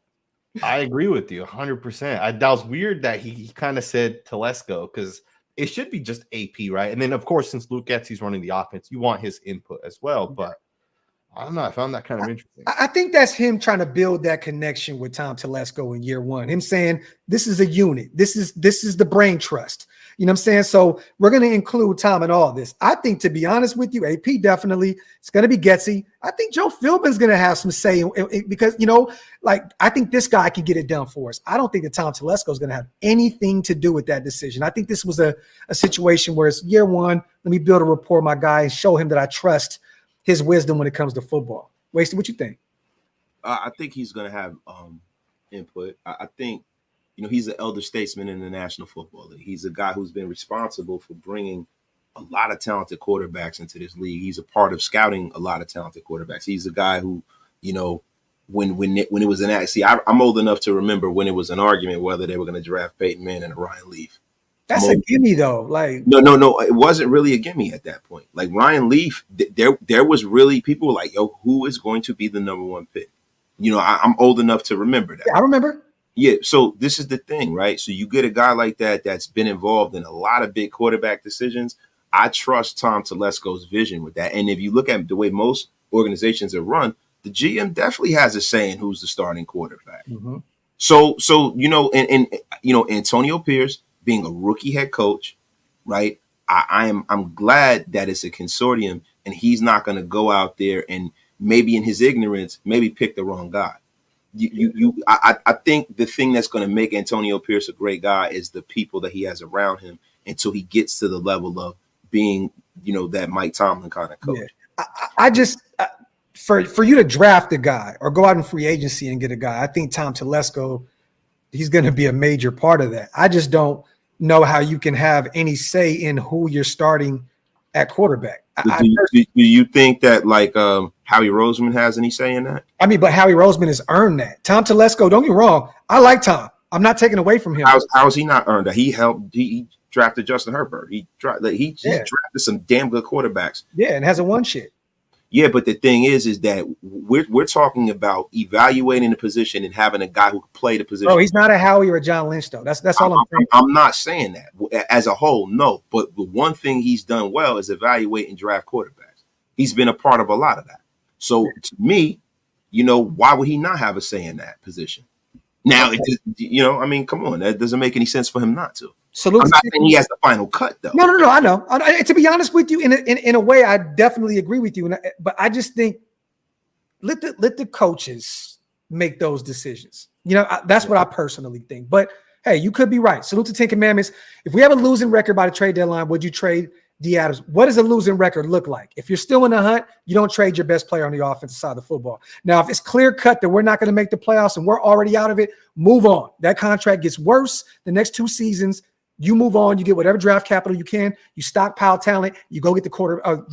I agree with you 100%. That was weird that he kind of said Telesco because it should be just AP, right? And then, of course, since Luke Getsy's running the offense, you want his input as well. But I don't know. I found that kind of interesting. I think that's him trying to build that connection with Tom Telesco in year one. Him saying, this is a unit. This is the brain trust. You know what I'm saying? So we're going to include Tom in all this. I think, to be honest with you, AP definitely. It's going to be Getsy. I think Joe Philbin's going to have some say because, I think this guy can get it done for us. I don't think that Tom Telesco is going to have anything to do with that decision. I think this was a situation where it's year one. Let me build a rapport with my guy and show him that I trust his wisdom when it comes to football. Wasted, what you think? I think he's going to have input. I think, he's an elder statesman in the National Football League. He's a guy who's been responsible for bringing a lot of talented quarterbacks into this league. He's a part of scouting a lot of talented quarterbacks. He's a guy who, when it was I'm old enough to remember when it was an argument whether they were going to draft Peyton Manning or Ryan Leaf. That's a gimme though. No, it wasn't really a gimme at that point. Like Ryan Leaf, there was really people were like, yo, who is going to be the number one pick? I'm old enough to remember that. Yeah, I remember. Yeah, so this is the thing, right? So you get a guy like that that's been involved in a lot of big quarterback decisions. I trust Tom Telesco's vision with that. And if you look at the way most organizations are run, the GM definitely has a say in who's the starting quarterback. Mm-hmm. So Antonio Pierce being a rookie head coach, right? I'm glad that it's a consortium and he's not going to go out there and maybe in his ignorance, maybe pick the wrong guy. I think the thing that's going to make Antonio Pierce a great guy is the people that he has around him until he gets to the level of being, that Mike Tomlin kind of coach. Yeah. I just for you to draft a guy or go out in free agency and get a guy, I think Tom Telesco, he's going to be a major part of that. I just don't know how you can have any say in who you're starting at quarterback. Do you think that Howie Roseman has any say in that? I mean, but Howie Roseman has earned that. Tom Telesco, don't get me wrong, I like Tom. I'm not taking away from him. How's he not earned that? He drafted Justin Herbert. He drafted some damn good quarterbacks. Yeah, and hasn't won shit. Yeah, but the thing is that we're talking about evaluating the position and having a guy who can play the position. Bro, he's not a Howie or a John Lynch, though. That's all I'm saying. I'm not saying that as a whole, no. But the one thing he's done well is evaluate and draft quarterbacks. He's been a part of a lot of that. So to me, why would he not have a say in that position? Now, come on, that doesn't make any sense for him not to. I'm not saying he has the final cut, though. No, I know. To be honest with you, in a way, I definitely agree with you. But I just think let the coaches make those decisions. That's what I personally think. But hey, you could be right. Salute to 10 Commandments. If we have a losing record by the trade deadline, would you trade D. Adams? What does a losing record look like? If you're still in the hunt, you don't trade your best player on the offensive side of the football. Now, if it's clear cut that we're not going to make the playoffs and we're already out of it, move on. That contract gets worse the next 2 seasons. You move on. You get whatever draft capital you can. You stockpile talent. You go get the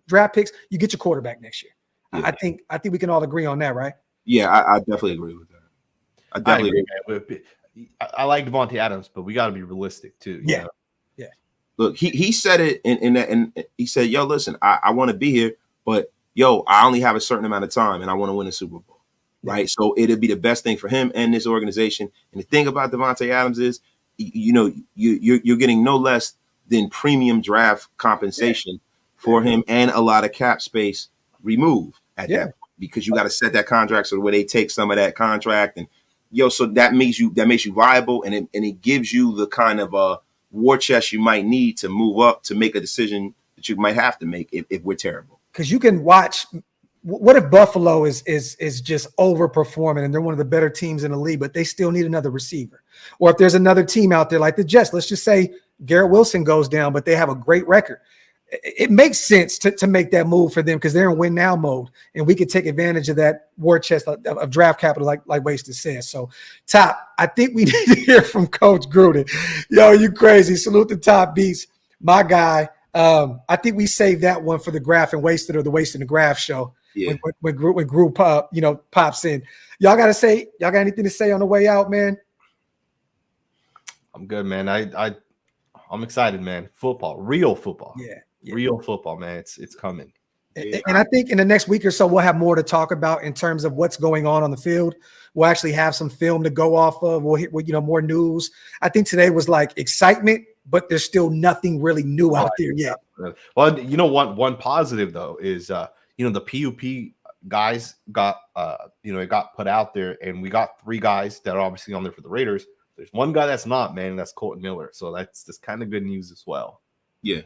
draft picks. You get your quarterback next year. Yeah. I think we can all agree on that, right? Yeah, I definitely agree with that. I definitely agree. I like Devontae Adams, but we got to be realistic too. Yeah. Look, he said it and he said, yo, listen, I want to be here, but yo, I only have a certain amount of time and I want to win a Super Bowl. Yeah. Right. So it'd be the best thing for him and this organization. And the thing about Devontae Adams is, you're getting no less than premium draft compensation for him and a lot of cap space removed at that point, because you got to set that contract so where they take some of that contract and so that makes you viable and it gives you the kind of war chest you might need to move up to make a decision that you might have to make if we're terrible. Because you can watch. What if Buffalo is just overperforming and they're one of the better teams in the league, but they still need another receiver? Or if there's another team out there like the Jets, let's just say Garrett Wilson goes down, but they have a great record. It makes sense to make that move for them because they're in win now mode, and we could take advantage of that war chest of draft capital, like Wasted says. So, Top, I think we need to hear from Coach Gruden. Yo, you crazy? Salute the Top Beats, my guy. I think we saved that one for the Graphk and Wasted, or the Wasted and Graphk show. Yeah. When Group pops in. Y'all got anything to say on the way out, man? I'm good, man. I'm excited, man. Football, real football. Yeah. Real football, man. It's coming. And I think in the next week or so, we'll have more to talk about in terms of what's going on the field. We'll actually have some film to go off of. We'll hit, more news. I think today was like excitement but there's still nothing really new out there yet. Well, one positive though is the PUP guys got it got put out there, and we got 3 guys that are obviously on there for the Raiders. There's one guy that's not, man, and that's Colton Miller. So that's kind of good news as well. Yeah,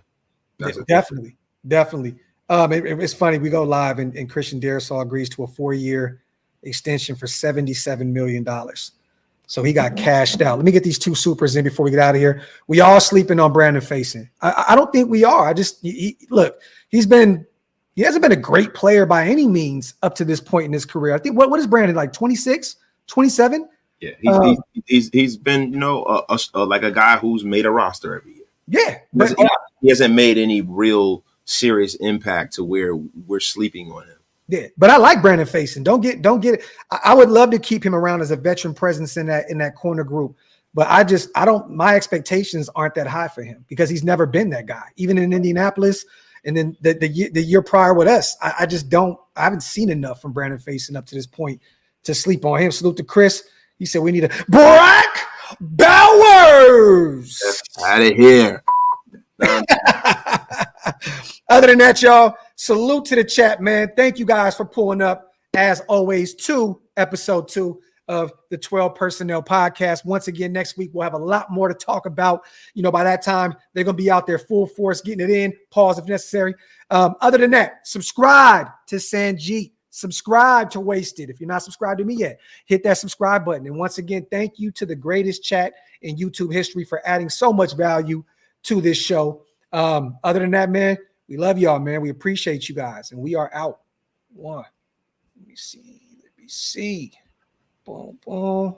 definitely. It's funny. We go live, and Christian Darrisaw agrees to a 4-year extension for $77 million. So he got cashed out. Let me get these 2 supers in before we get out of here. We all sleeping on Brandon Facyson. I don't think we are. Look, he hasn't been a great player by any means up to this point in his career. I think what is Brandon, like 26, 27? Yeah, he's been like a guy who's made a roster every year. Yeah, but he hasn't made any real serious impact to where we're sleeping on him. Yeah, but I like Brandon Facyson. Don't get it. I would love to keep him around as a veteran presence in that corner group. But my expectations aren't that high for him because he's never been that guy, even in Indianapolis. And then the year prior with us, I haven't seen enough from Brandon Facyson up to this point to sleep on him. Salute to Chris. He said we need a Brock Bowers. Out of here. Other than that, y'all, salute to the chat, man. Thank you guys for pulling up, as always, to episode 2 of the 12 Personnel Podcast. Once again, next week, we'll have a lot more to talk about. By that time, they're going to be out there full force, getting it in, pause if necessary. Other than that, subscribe to Sanjit. Subscribe to Wasted. If you're not subscribed to me yet, hit that subscribe button. And once again, thank you to the greatest chat in YouTube history for adding so much value to this show. Other than that, man, we love y'all, man. We appreciate you guys. And we are out. Let me see. Boom, boom.